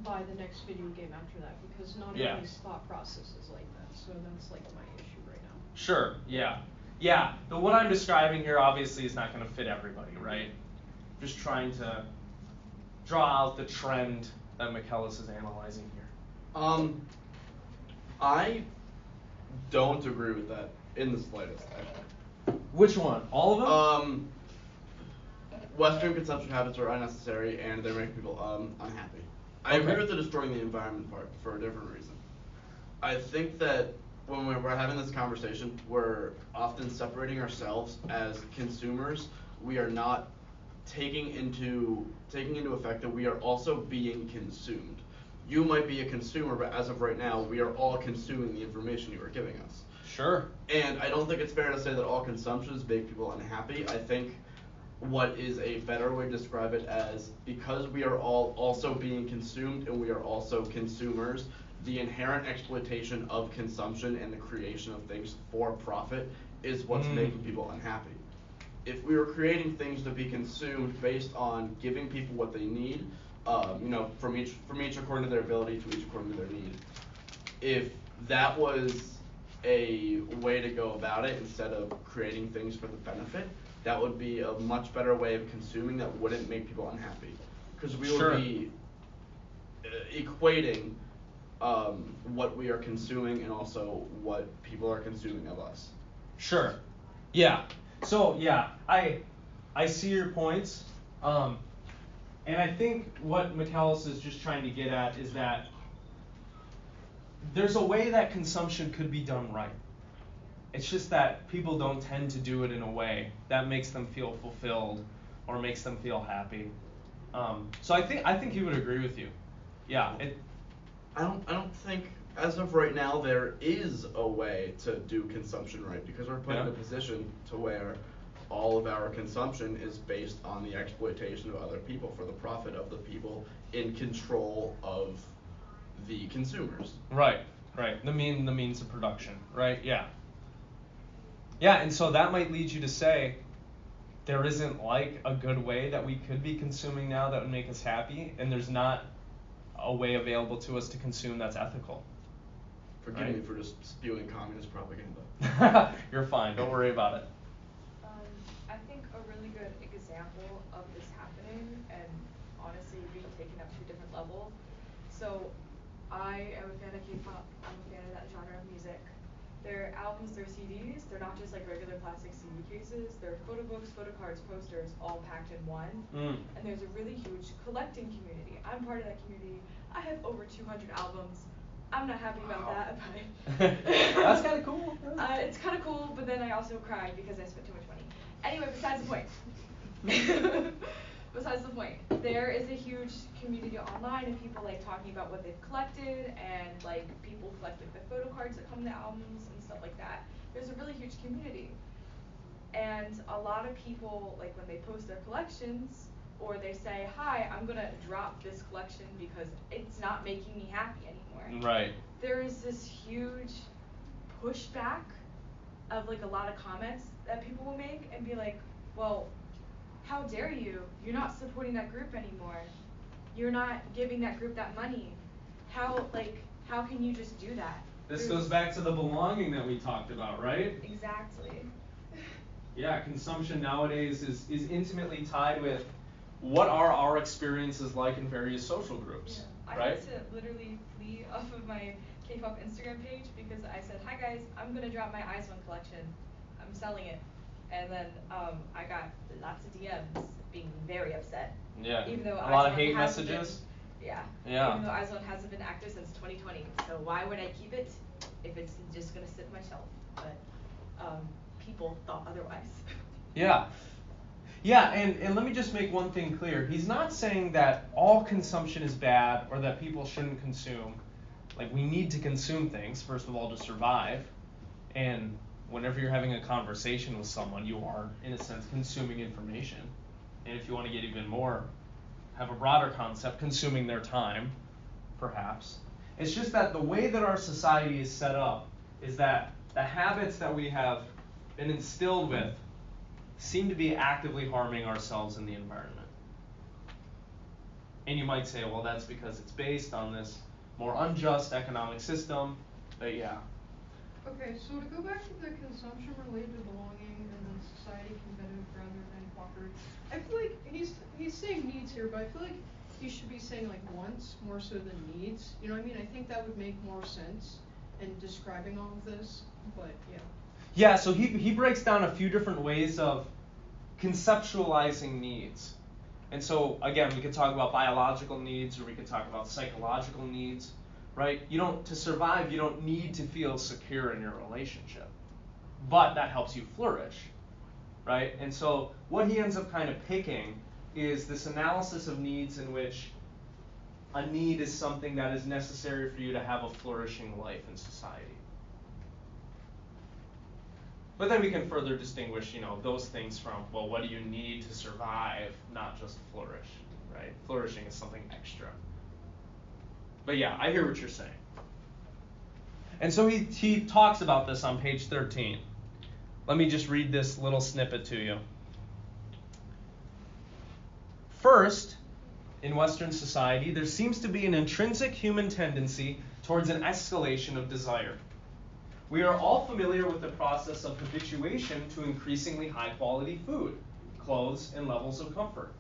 S4: buy the next video game after that, because not everybody's thought process is like that, so that's like my issue right now.
S1: Sure, yeah. Yeah, what I'm describing here obviously is not going to fit everybody, right? Just trying to draw out the trend that Michaelis is analyzing here.
S3: I don't agree with that in the slightest, actually.
S1: Which one? All of them?
S3: Western consumption habits are unnecessary and they're making people unhappy. I agree with the destroying the environment part for a different reason. I think that when we're having this conversation, we're often separating ourselves as consumers. We are not taking into effect that we are also being consumed. You might be a consumer, but as of right now, we are all consuming the information you are giving us.
S1: Sure.
S3: And I don't think it's fair to say that all consumptions make people unhappy. I think what is a better way to describe it as, because we are all also being consumed and we are also consumers, the inherent exploitation of consumption and the creation of things for profit is what's making people unhappy. If we were creating things to be consumed based on giving people what they need, from each according to their ability to each according to their need, if that was a way to go about it instead of creating things for the benefit, that would be a much better way of consuming that wouldn't make people unhappy. Because we would be equating what we are consuming and also what people are consuming of us.
S1: Sure. Yeah. So yeah, I see your points. And I think what Michaelis is just trying to get at is that there's a way that consumption could be done right. It's just that people don't tend to do it in a way that makes them feel fulfilled or makes them feel happy. So I think he would agree with you. Yeah.
S3: I don't think as of right now there is a way to do consumption right, because we're put in a position to where all of our consumption is based on the exploitation of other people for the profit of the people in control of the consumers.
S1: Right. The means of production. Right. Yeah. Yeah, and so that might lead you to say there isn't like a good way that we could be consuming now that would make us happy, and there's not a way available to us to consume that's ethical.
S3: Forgive me for just spewing communist propaganda.
S1: You're fine. Don't worry about it.
S8: I think a really good example of this happening, and honestly being taken up to a different level. So I am a fan of K-pop. I'm a fan of that genre of music. They're albums, they're CDs, they're not just like regular plastic CD cases, they're photo books, photo cards, posters, all packed in one. And there's a really huge collecting community. I'm part of that community. I have over 200 albums. I'm not happy about that, but
S1: That's kind of cool.
S8: It's kind of cool, but then I also cried because I spent too much money. Anyway, besides the point. Besides the point, there is a huge community online of people like talking about what they've collected, and like people collect like the photo cards that come in the albums and stuff like that. There's a really huge community, and a lot of people, like when they post their collections or they say, "Hi, I'm gonna drop this collection because it's not making me happy anymore."
S1: Right.
S8: There is this huge pushback of like a lot of comments that people will make and be like, "Well, how dare you? You're not supporting that group anymore. You're not giving that group that money. How can you just do that?"
S1: This goes back to the belonging that we talked about, right?
S8: Exactly.
S1: Yeah, consumption nowadays is intimately tied with what are our experiences like in various social groups,
S8: I
S1: right?
S8: had to literally flee off of my K-pop Instagram page because I said, "Hi guys, I'm gonna drop my Eyes One collection. I'm selling it." And then I got lots of DMs being very upset.
S1: Yeah.
S8: Even though
S1: A lot of
S8: Eyes One
S1: hate
S8: hasn't
S1: messages.
S8: Been, yeah.
S1: Yeah.
S8: Even though Eyes One hasn't been active since 2020. So why would I keep it if it's just gonna sit on my shelf? But people thought otherwise.
S1: Yeah. Yeah, and let me just make one thing clear. He's not saying that all consumption is bad or that people shouldn't consume. Like, we need to consume things, first of all, to survive. And whenever you're having a conversation with someone, you are, in a sense, consuming information. And if you want to get even more, have a broader concept, consuming their time, perhaps. It's just that the way that our society is set up is that the habits that we have been instilled with seem to be actively harming ourselves and the environment. And you might say, well, that's because it's based on this more unjust economic system, but yeah.
S4: Okay, so to go back to the consumption related to belonging and then society competitive rather than cooperative, I feel like he's saying needs here, but I feel like he should be saying like wants more so than needs. You know what I mean? I think that would make more sense in describing all of this, but yeah.
S1: Yeah, so he breaks down a few different ways of conceptualizing needs. And so, again, we could talk about biological needs, or we could talk about psychological needs, right? To survive, you don't need to feel secure in your relationship. But that helps you flourish, right? And so what he ends up kind of picking is this analysis of needs in which a need is something that is necessary for you to have a flourishing life in society. But then we can further distinguish, those things from, well, what do you need to survive, not just flourish, right? Flourishing is something extra. But yeah, I hear what you're saying. And so he talks about this on page 13. Let me just read this little snippet to you. First, in Western society, there seems to be an intrinsic human tendency towards an escalation of desire. We are all familiar with the process of habituation to increasingly high-quality food, clothes, and levels of comfort.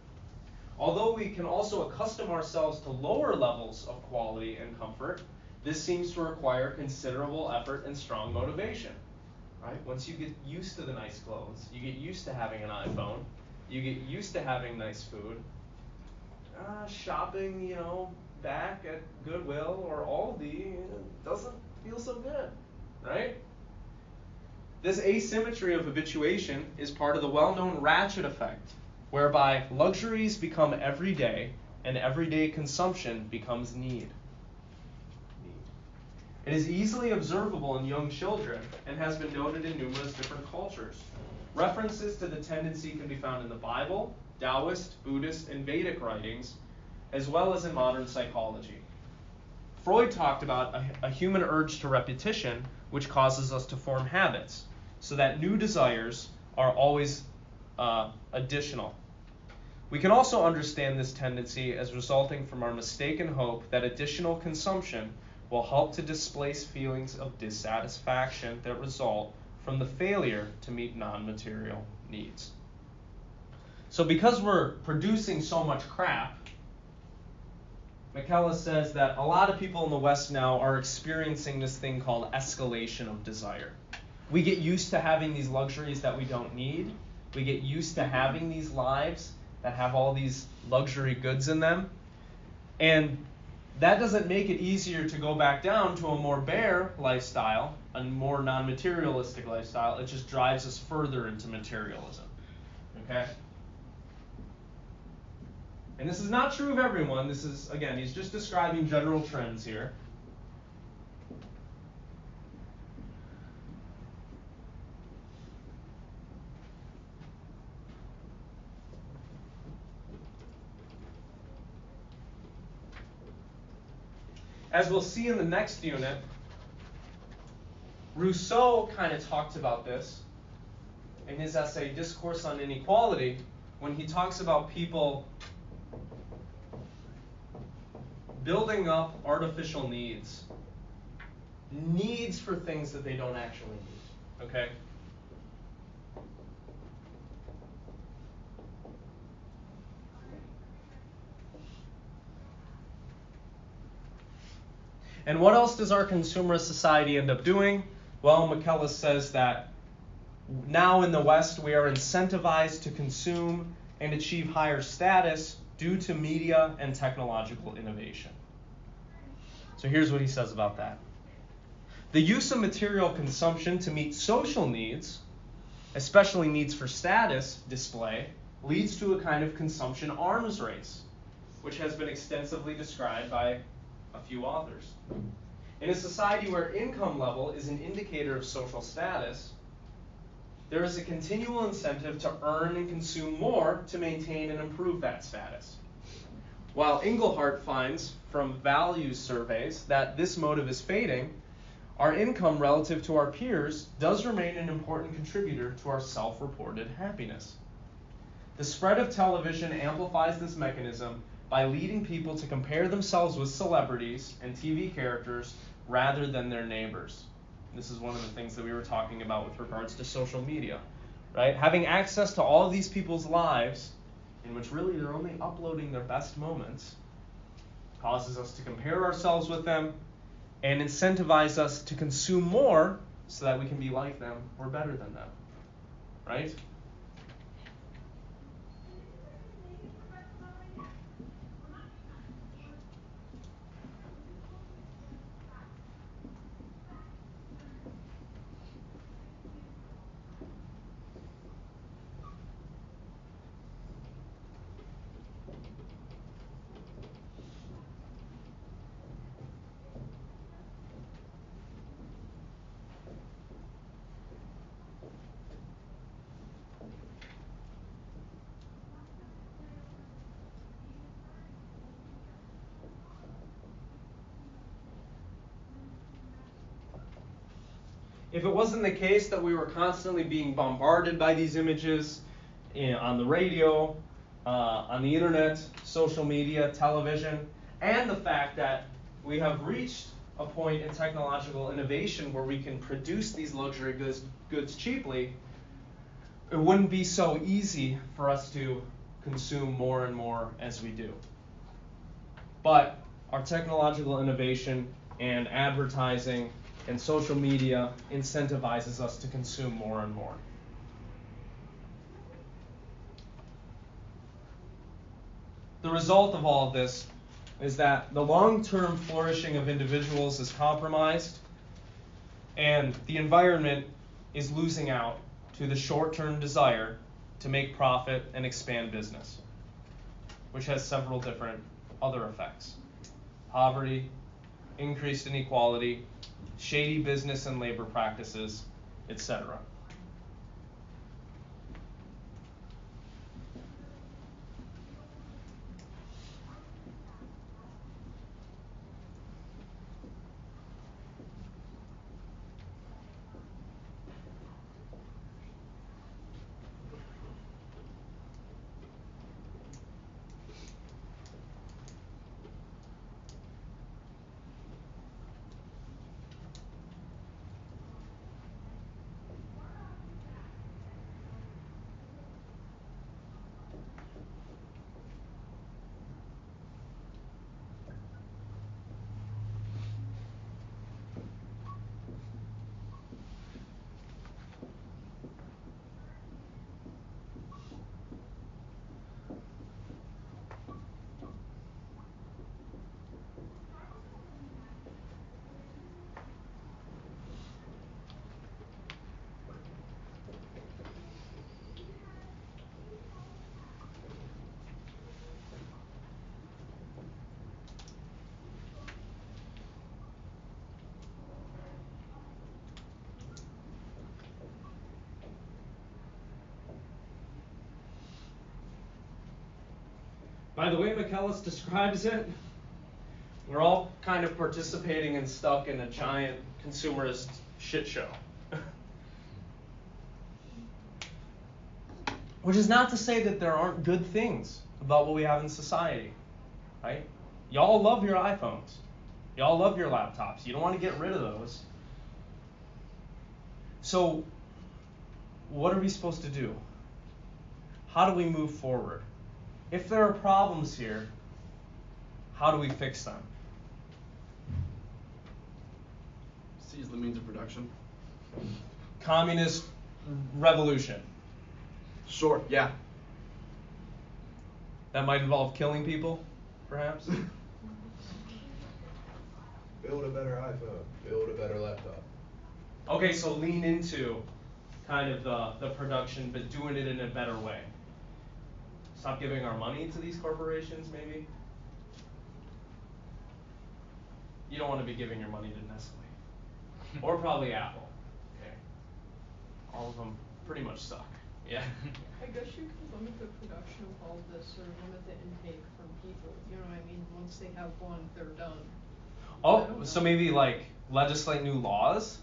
S1: Although we can also accustom ourselves to lower levels of quality and comfort, this seems to require considerable effort and strong motivation. Right? Once you get used to the nice clothes, you get used to having an iPhone, you get used to having nice food, shopping, back at Goodwill or Aldi doesn't feel so good. Right? This asymmetry of habituation is part of the well-known ratchet effect, whereby luxuries become everyday and everyday consumption becomes need. It is easily observable in young children and has been noted in numerous different cultures. References to the tendency can be found in the Bible, Taoist, Buddhist, and Vedic writings, as well as in modern psychology. Freud talked about a human urge to repetition, which causes us to form habits, so that new desires are always additional. We can also understand this tendency as resulting from our mistaken hope that additional consumption will help to displace feelings of dissatisfaction that result from the failure to meet non-material needs. So because we're producing so much crap, Michaelis says that a lot of people in the West now are experiencing this thing called escalation of desire. We get used to having these luxuries that we don't need. We get used to having these lives that have all these luxury goods in them. And that doesn't make it easier to go back down to a more bare lifestyle, a more non-materialistic lifestyle. It just drives us further into materialism. Okay? And this is not true of everyone. This is, again, he's just describing general trends here. As we'll see in the next unit, Rousseau kind of talked about this in his essay, Discourse on Inequality, when he talks about people building up artificial needs for things that they don't actually need, okay? And what else does our consumerist society end up doing? Well, Michaelis says that now in the West we are incentivized to consume and achieve higher status due to media and technological innovation. So here's what he says about that. The use of material consumption to meet social needs, especially needs for status display, leads to a kind of consumption arms race, which has been extensively described by a few authors. In a society where income level is an indicator of social status, there is a continual incentive to earn and consume more to maintain and improve that status. While Engelhardt finds from values surveys that this motive is fading, our income relative to our peers does remain an important contributor to our self-reported happiness. The spread of television amplifies this mechanism by leading people to compare themselves with celebrities and TV characters rather than their neighbors. This is one of the things that we were talking about with regards to social media, right? Having access to all of these people's lives, in which really they're only uploading their best moments, causes us to compare ourselves with them and incentivize us to consume more so that we can be like them or better than them, right? If it wasn't the case that we were constantly being bombarded by these images on the radio, on the internet, social media, television, and the fact that we have reached a point in technological innovation where we can produce these luxury goods cheaply, it wouldn't be so easy for us to consume more and more as we do. But our technological innovation and advertising and social media incentivizes us to consume more and more. The result of all of this is that the long-term flourishing of individuals is compromised, and the environment is losing out to the short-term desire to make profit and expand business, which has several different other effects. Poverty, increased inequality, shady business and labor practices, etc. by the way Michaelis describes it, we're all kind of participating and stuck in a giant consumerist shit show. Which is not to say that there aren't good things about what we have in society, right? Y'all love your iPhones. Y'all love your laptops. You don't want to get rid of those. So, what are we supposed to do? How do we move forward? If there are problems here, how do we fix them?
S3: Seize the means of production.
S1: Communist revolution.
S3: Sure, yeah.
S1: That might involve killing people, perhaps?
S7: Build a better iPhone. Build a better laptop.
S1: Okay, so lean into kind of the production, but doing it in a better way. Stop giving our money to these corporations, maybe? You don't want to be giving your money to Nestle. Or probably Apple. Okay. All of them pretty much suck. Yeah.
S4: I guess you could limit the production of all this or limit the intake from people. You know what I mean? Once they have one, they're done.
S1: Oh, so maybe like legislate new laws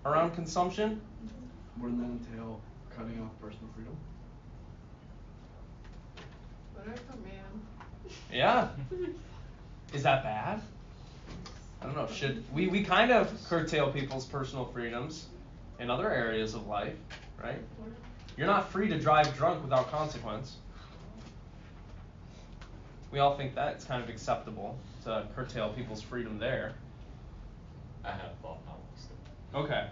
S1: around consumption?
S3: Wouldn't that entail cutting off personal freedom?
S4: Whatever, man.
S1: Yeah. Is that bad? I don't know. Should we kind of curtail people's personal freedoms in other areas of life, right? You're not free to drive drunk without consequence. We all think that it's kind of acceptable to curtail people's freedom there.
S5: I had thought not
S1: Okay.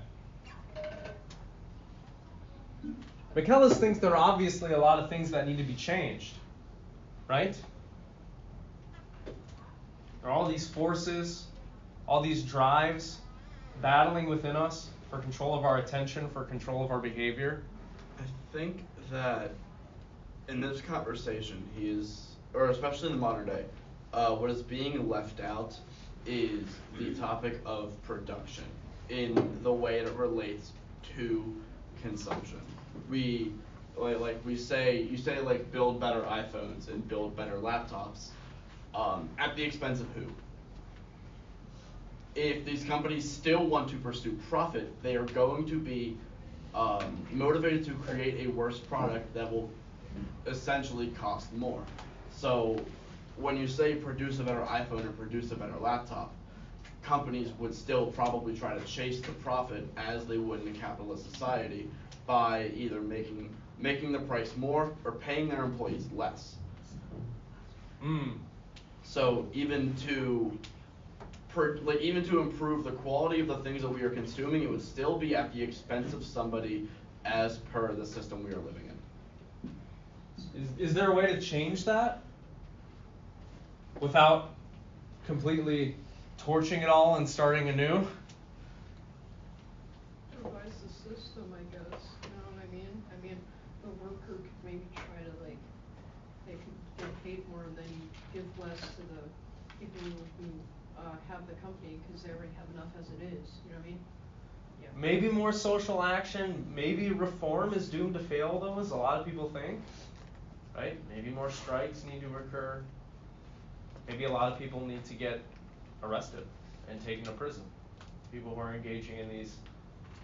S1: Michaelis thinks there are obviously a lot of things that need to be changed, right? There are all these forces, all these drives battling within us for control of our attention, for control of our behavior.
S3: I think that in this conversation, or especially in the modern day, what is being left out is the topic of production in the way it relates to consumption. You say like build better iPhones and build better laptops, at the expense of who? If these companies still want to pursue profit, they are going to be motivated to create a worse product that will essentially cost more. So when you say produce a better iPhone or produce a better laptop, companies would still probably try to chase the profit as they would in a capitalist society by either making the price more or paying their employees less. So even to improve the quality of the things that we are consuming, it would still be at the expense of somebody as per the system we are living in.
S1: Is there a way to change that without completely torching it all and starting anew?
S4: Revise the system, I guess. You know what I mean? I mean, the worker could maybe try to they could get paid more and then you give less to the people who have the company because they already have enough as it is. You know what I mean? Yeah.
S1: Maybe more social action, maybe reform is doomed to fail though, as a lot of people think. Right? Maybe more strikes need to occur. Maybe a lot of people need to get arrested and taken to prison. People who are engaging in these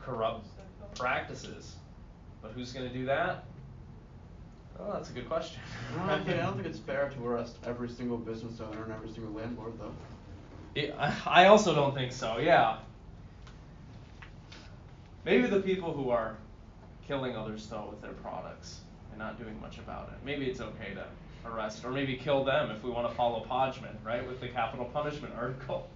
S1: corrupt practices. But who's going to do that? Oh, that's a good question.
S3: I don't think it's fair to arrest every single business owner and every single landlord, though.
S1: I also don't think so, yeah. Maybe the people who are killing others, though, with their products and not doing much about it. Maybe it's okay to arrest, or maybe kill them if we want to follow Podgman, right, with the capital punishment article.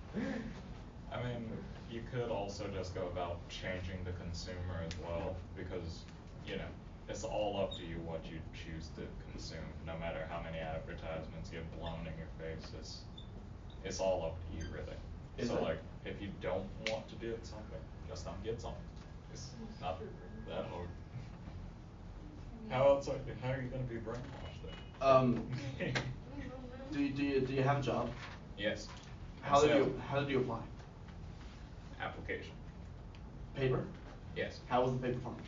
S5: I mean, you could also just go about changing the consumer as well, because, you know, it's all up to you what you choose to consume, no matter how many advertisements get blown in your face. It's all up to you, really. So, like, if you don't want to do something, just don't get something. It's not that hard. How are you going to be brainwashed then?
S3: Do you have a job?
S5: Yes.
S3: How did you apply?
S5: Application.
S3: Paper?
S5: Yes.
S3: How was the paper formed?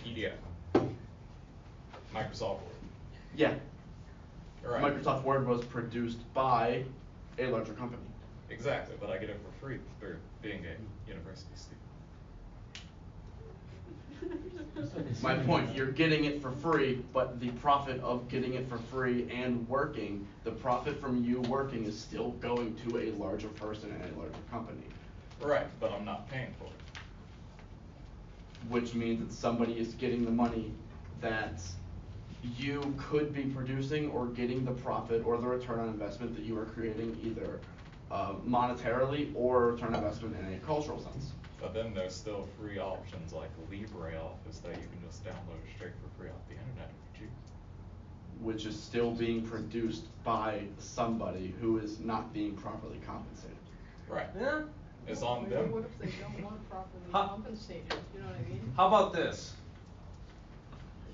S5: PDF. Microsoft Word.
S3: Yeah.
S5: Right.
S3: Microsoft Word was produced by a larger company.
S5: Exactly, but I get it for free through being a university student.
S3: My point, you're getting it for free, but the profit of getting it for free and working, the profit from you working is still going to a larger person and a larger company.
S5: Right, but I'm not paying for it.
S3: Which means that somebody is getting the money that you could be producing or getting the profit or the return on investment that you are creating either monetarily or return on investment in a cultural sense.
S5: But then there's still free options like LibreOffice that you can just download straight for free off the internet if you choose.
S3: Which is still being produced by somebody who is not being properly compensated.
S5: Right.
S1: Yeah.
S5: It's on
S4: Maybe
S5: them.
S4: what if they don't want properly
S1: Huh.
S4: compensated, you know what I mean?
S1: How about this?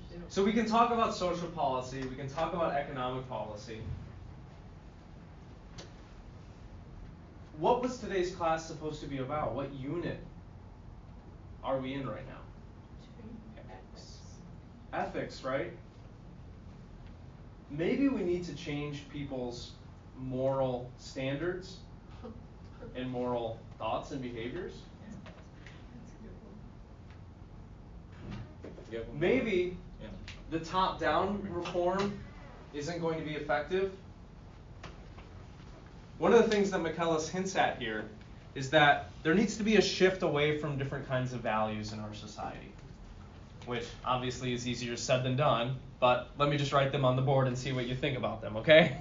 S4: They don't-
S1: So we can talk about social policy, we can talk about economic policy. What was today's class supposed to be about? What unit are we in right now? Ethics, right? Maybe we need to change people's moral standards and moral thoughts and behaviors.
S4: That's a good one.
S5: Yep.
S1: Maybe
S5: Yeah.
S1: the top-down reform isn't going to be effective. One of the things that Michaelis hints at here is that there needs to be a shift away from different kinds of values in our society, which obviously is easier said than done, but let me just write them on the board and see what you think about them, okay?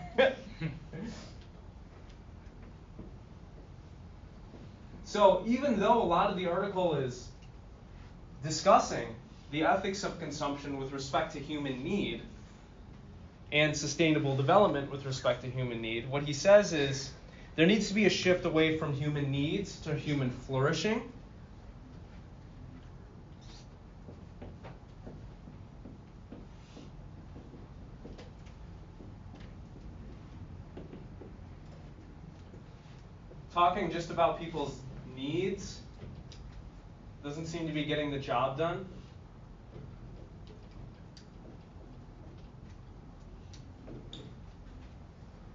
S1: So even though a lot of the article is discussing the ethics of consumption with respect to human need and sustainable development with respect to human need, what he says is there needs to be a shift away from human needs to human flourishing. Talking just about people's needs doesn't seem to be getting the job done.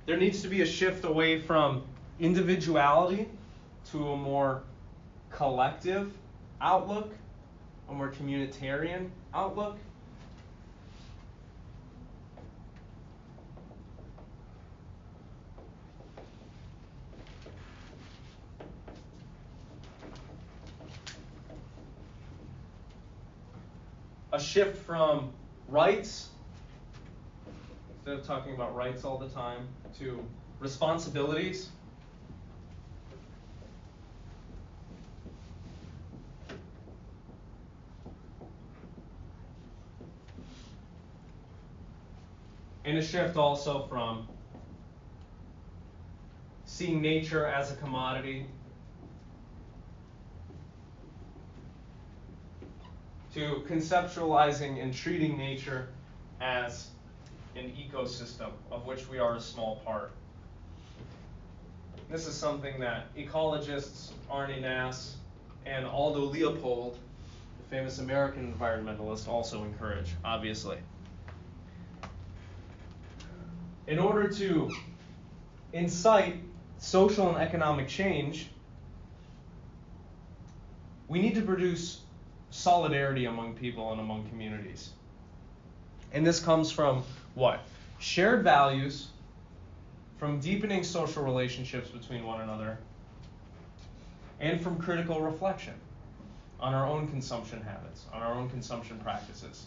S1: There needs to be a shift away from individuality to a more collective outlook, a more communitarian outlook. A shift from rights, instead of talking about rights all the time, to responsibilities. And a shift also from seeing nature as a commodity to conceptualizing and treating nature as an ecosystem of which we are a small part. This is something that ecologists Arne Nass and Aldo Leopold, the famous American environmentalist, also encourage, obviously. In order to incite social and economic change, we need to produce solidarity among people and among communities. And this comes from what? Shared values, from deepening social relationships between one another, and from critical reflection on our own consumption habits, on our own consumption practices,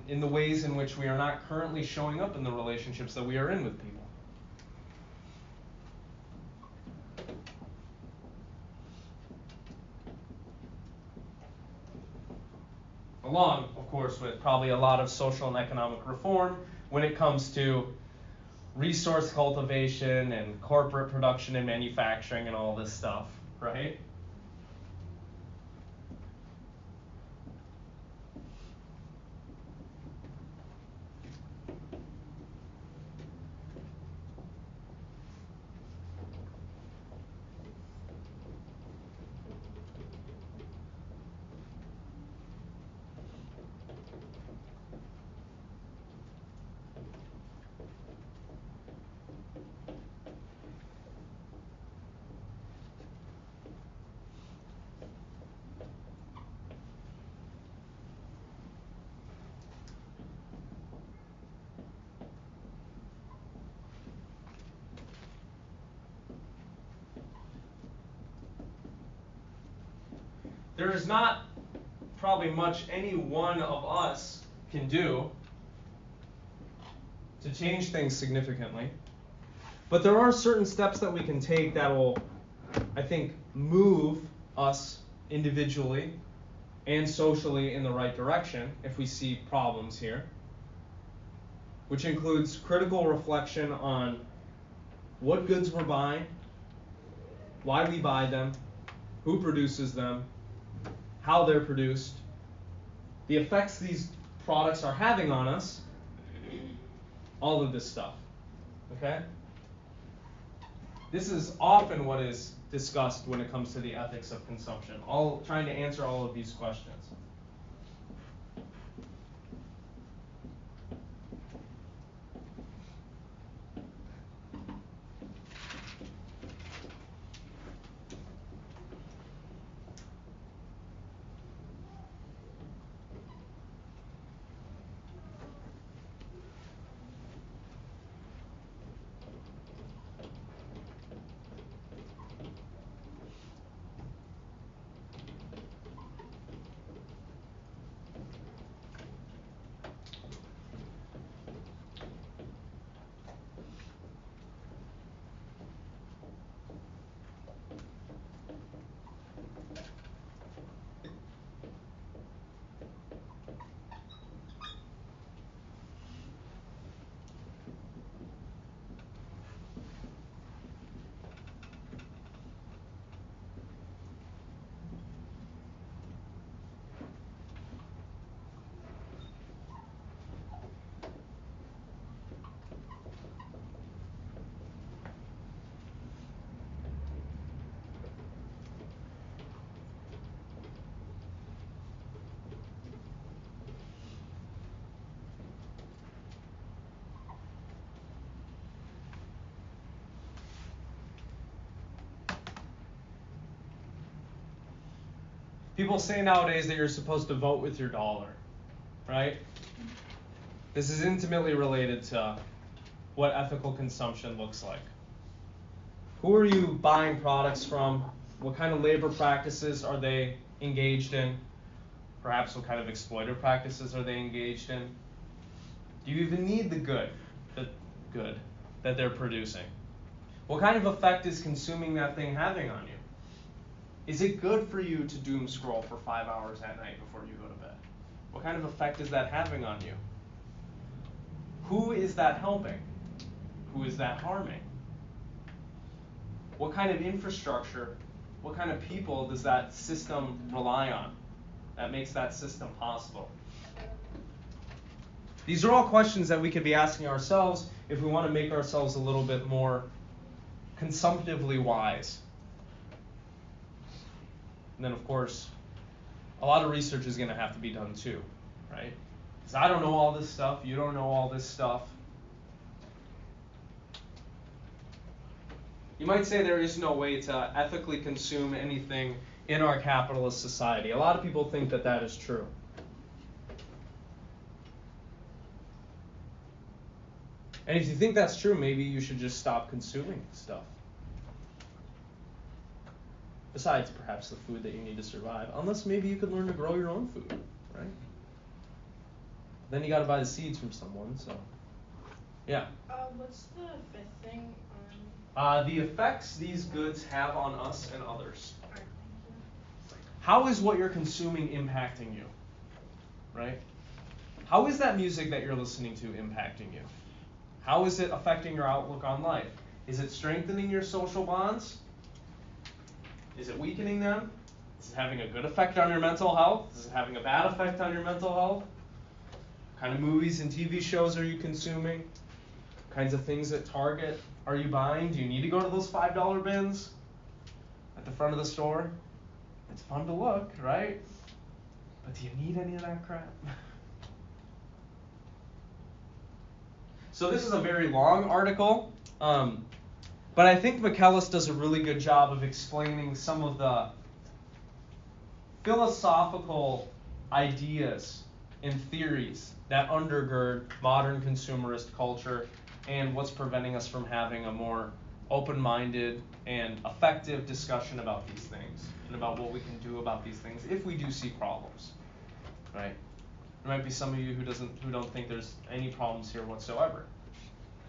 S1: in the ways in which we are not currently showing up in the relationships that we are in with people. Along, of course, with probably a lot of social and economic reform when it comes to resource cultivation and corporate production and manufacturing and all this stuff, right? there is not probably much any one of us can do to change things significantly. But there are certain steps that we can take that will, I think, move us individually and socially in the right direction if we see problems here, which includes critical reflection on what goods we're buying, why we buy them, who produces them, how they're produced, the effects these products are having on us, all of this stuff. Okay? This is often what is discussed when it comes to the ethics of consumption, all trying to answer all of these questions. People say nowadays that you're supposed to vote with your dollar, right? This is intimately related to what ethical consumption looks like. Who are you buying products from? What kind of labor practices are they engaged in? Perhaps what kind of exploitative practices are they engaged in? Do you even need the good that they're producing? What kind of effect is consuming that thing having on you? Is it good for you to doom scroll for 5 hours at night before you go to bed? What kind of effect is that having on you? Who is that helping? Who is that harming? What kind of infrastructure, what kind of people does that system rely on that makes that system possible? These are all questions that we could be asking ourselves if we want to make ourselves a little bit more consumptively wise. And then, of course, a lot of research is going to have to be done too, right? Because I don't know all this stuff, you don't know all this stuff. You might say there is no way to ethically consume anything in our capitalist society. A lot of people think that that is true. And if you think that's true, maybe you should just stop consuming stuff. Besides, perhaps, the food that you need to survive. Unless maybe you could learn to grow your own food, right? Then you got to buy the seeds from someone, so... Yeah?
S6: What's the fifth thing?
S1: The effects these goods have on us and others.
S6: Alright, thank you.
S1: How is what you're consuming impacting you? Right? How is that music that you're listening to impacting you? How is it affecting your outlook on life? Is it strengthening your social bonds? Is it weakening them? Is it having a good effect on your mental health? Is it having a bad effect on your mental health? What kind of movies and TV shows are you consuming? What kinds of things at Target are you buying? Do you need to go to those $5 bins at the front of the store? It's fun to look, right? But do you need any of that crap? So this is a very long article, but I think Michaelis does a really good job of explaining some of the philosophical ideas and theories that undergird modern consumerist culture and what's preventing us from having a more open-minded and effective discussion about these things and about what we can do about these things if we do see problems, right? There might be some of you who don't think there's any problems here whatsoever.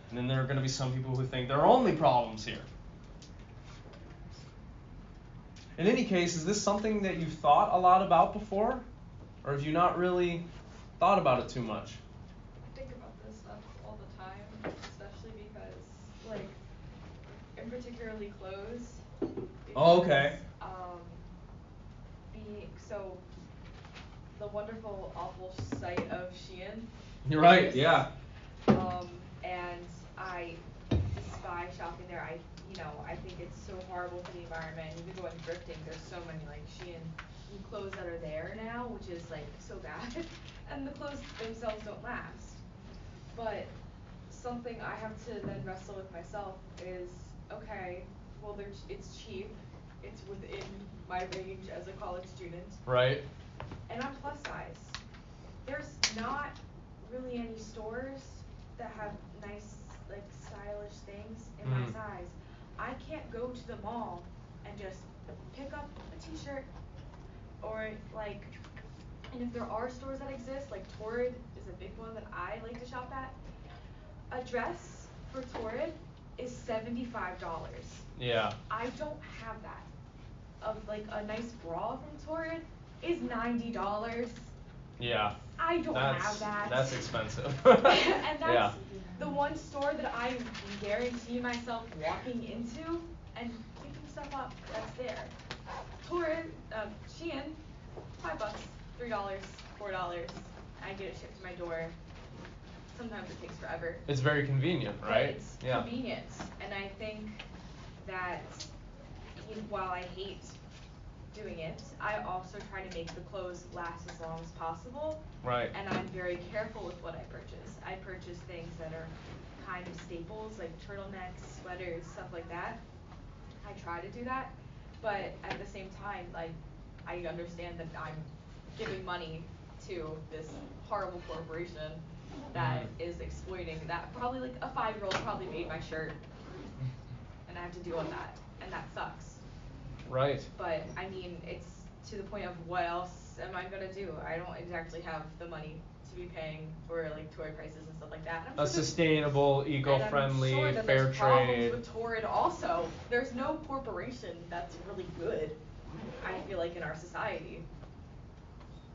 S1: And then there are going to be some people who think there are only problems here. In any case, is this something that you've thought a lot about before? Or have you not really thought about it too much?
S8: I think about this stuff all the time, especially because, like, in particularly clothes.
S1: Oh, okay.
S8: So the wonderful, awful site of Shein.
S1: You're right, yeah.
S8: And I despise shopping there. I think it's so horrible for the environment. Even going thrifting, there's so many like Shein clothes that are there now, which is like so bad. And the clothes themselves don't last. But something I have to then wrestle with myself is, okay, well, it's cheap. It's within my range as a college student.
S1: Right.
S8: And I'm plus size. There's not really any stores that have nice, like, stylish things in my size. I can't go to the mall and just pick up a t-shirt or, like, and if there are stores that exist, like Torrid is a big one that I like to shop at. A dress for Torrid is $75.
S1: Yeah.
S8: I don't have that. Like a nice bra from Torrid is $90.
S1: Yeah.
S8: I don't have that.
S1: That's expensive.
S8: And that's
S1: yeah.
S8: the one store that I guarantee myself walking into and picking stuff up that's there. Torrid, Shein, $5, $3, $4. I get it shipped to my door. Sometimes it takes forever.
S1: It's very convenient, right?
S8: But it's
S1: yeah.
S8: convenient, and I think that while I hate doing it, I also try to make the clothes last as long as possible.
S1: Right.
S8: And I'm very careful with what I purchase. I purchase things that are kind of staples, like turtlenecks, sweaters, stuff like that. I try to do that, but at the same time, like, I understand that I'm giving money to this horrible corporation that is exploiting that. Probably like a 5-year-old probably made my shirt, and I have to deal with that, and that sucks.
S1: Right.
S8: But I mean, it's to the point of what else am I gonna do? I don't exactly have the money to be paying for like toy prices and stuff like that.
S1: A sustainable, eco-friendly,
S8: and I'm sure that
S1: fair
S8: there's
S1: trade.
S8: problems with Torrid also. There's no corporation that's really good, I feel like, in our society.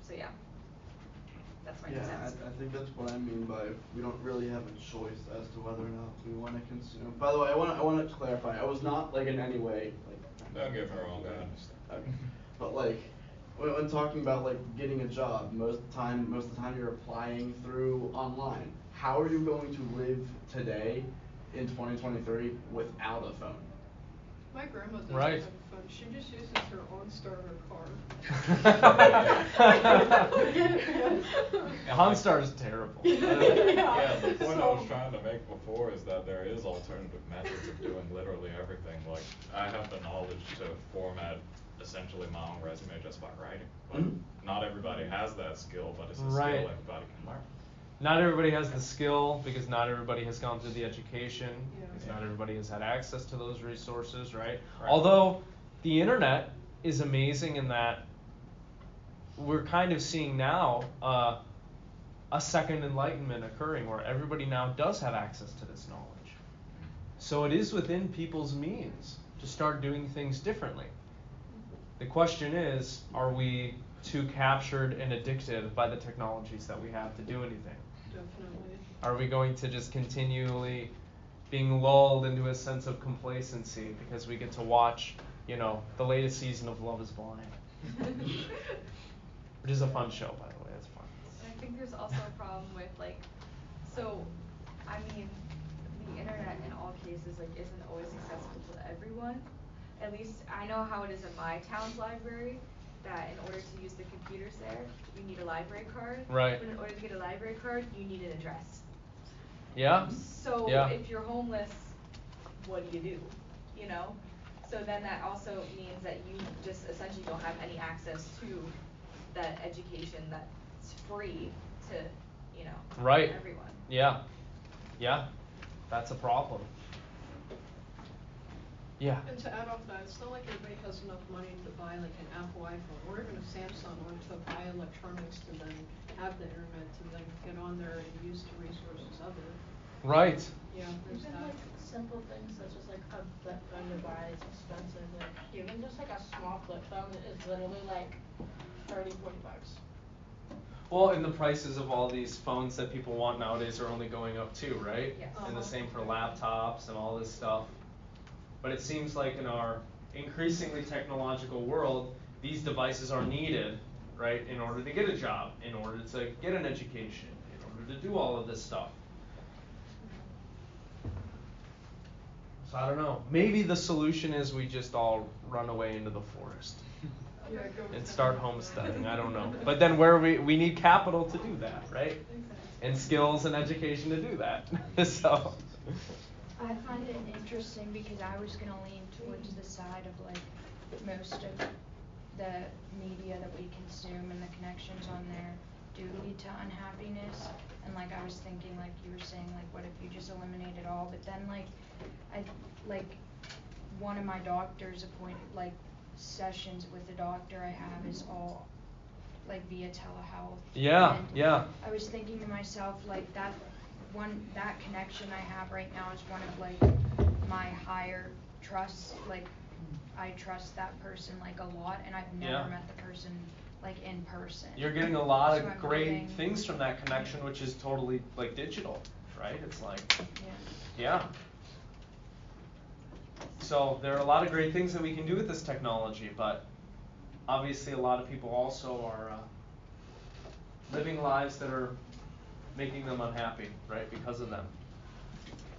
S8: So yeah, that's my 2 cents.
S3: I think that's what I mean by we don't really have a choice as to whether or not we want to consume. By the way, I want to clarify. I was not like in any way like.
S5: Don't get me wrong, I understand.
S3: Okay. But like when talking about like getting a job, most of the time you're applying through online. How are you going to live today in 2023 without a phone?
S4: My grandma doesn't
S1: Right.
S4: have a phone. She just uses her OnStar in her car.
S1: OnStar is terrible.
S5: Yeah, the point I was trying to make before is that there is alternative methods of doing literally everything. Like, I have the knowledge to format essentially my own resume just by writing. But not everybody has that skill, but it's a skill everybody can learn.
S1: Not everybody has the skill because not everybody has gone through the education.
S4: Yeah.
S1: Because not everybody has had access to those resources, right? Although the internet is amazing in that we're kind of seeing now a second enlightenment occurring where everybody now does have access to this knowledge. So it is within people's means to start doing things differently. The question is, are we too captured and addicted by the technologies that we have to do anything?
S4: Definitely.
S1: Are we going to just continually being lulled into a sense of complacency because we get to watch, the latest season of Love is Blind? Which is a fun show, by the way. It's fun.
S8: And I think there's also a problem with the internet in all cases isn't always accessible to everyone. At least I know how it is in my town's library, that in order to use the computers there, you need a library card.
S1: Right.
S8: But in order to get a library card, you need an address.
S1: Yeah.
S8: So
S1: yeah.
S8: if you're homeless, what do? So then that also means that you just essentially don't have any access to that education that's free to,
S1: right.
S8: everyone.
S1: Yeah. Yeah. That's a problem. Yeah.
S4: And to add off that, it's not like everybody has enough money to buy like an Apple iPhone or even a Samsung or to buy electronics to then have the internet to then get on there and use the resources of it.
S1: Right.
S4: Yeah, there's
S6: Even
S4: that.
S6: like simple things such as like a flip phone to buy is expensive. Like even just like a small flip phone is literally like 30-40 bucks.
S1: Well, and the prices of all these phones that people want nowadays are only going up too, right?
S6: Yes.
S1: And the same for laptops and all this stuff. But it seems like in our increasingly technological world, these devices are needed, right, in order to get a job, in order to get an education, in order to do all of this stuff. So I don't know. Maybe the solution is we just all run away into the forest
S4: Yeah, go
S1: and
S4: with
S1: start
S4: that.
S1: homesteading. I don't know. But then where we need capital to do that, right? And skills and education to do that. So.
S9: I find it interesting because I was gonna lean towards the side of like most of the media that we consume and the connections on there do lead to unhappiness. And like I was thinking, like you were saying, like what if you just eliminate it all? But then one of my doctor's sessions with the doctor I have is all like via telehealth.
S1: Yeah,
S9: And
S1: yeah.
S9: I was thinking to myself like that connection I have right now is one of like my higher trusts. Like I trust that person like a lot, and I've never met the person like in person.
S1: You're getting a lot
S9: So
S1: of
S9: I'm
S1: great
S9: getting-
S1: things from that connection, which is totally like digital, right? It's like,
S9: Yeah.
S1: yeah. So there are a lot of great things that we can do with this technology, but obviously a lot of people also are living lives that are making them unhappy, right, because of them.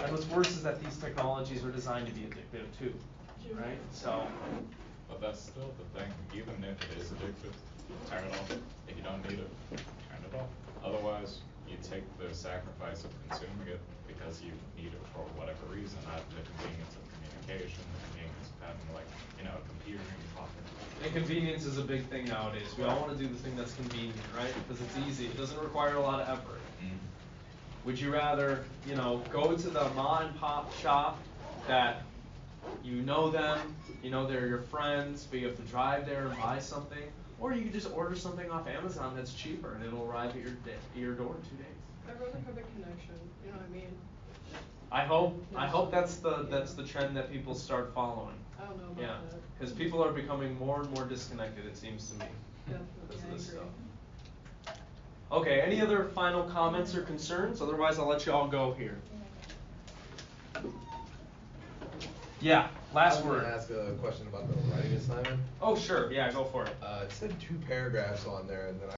S1: And what's worse is that these technologies are designed to be addictive too, right? So.
S5: But that's still the thing, even if it is addictive, turn it off. If you don't need it, turn it off. Otherwise, you take the sacrifice of consuming it because you need it for whatever reason, not the convenience of communication, the convenience of having a computer in your pocket.
S1: And convenience is a big thing nowadays. We all want to do the thing that's convenient, right? Because it's easy. It doesn't require a lot of effort. Would you rather, go to the mom and pop shop that you know them, they're your friends, but you have to drive there and buy something, or you could just order something off Amazon that's cheaper and it'll arrive at your door in 2 days.
S4: I'd rather have a connection, you know what I mean?
S1: I hope that's the trend that people start following.
S4: I don't know about
S1: Yeah,
S4: that.
S1: because people are becoming more and more disconnected, it seems to me.
S4: Definitely,
S1: Because of
S4: I
S1: this
S4: agree.
S1: stuff. Okay, any other final comments or concerns? Otherwise, I'll let you all go here. Yeah, last word.
S7: I was gonna ask a question about the writing assignment.
S1: Oh, sure. Yeah, go for it.
S7: It said 2 paragraphs on there, and then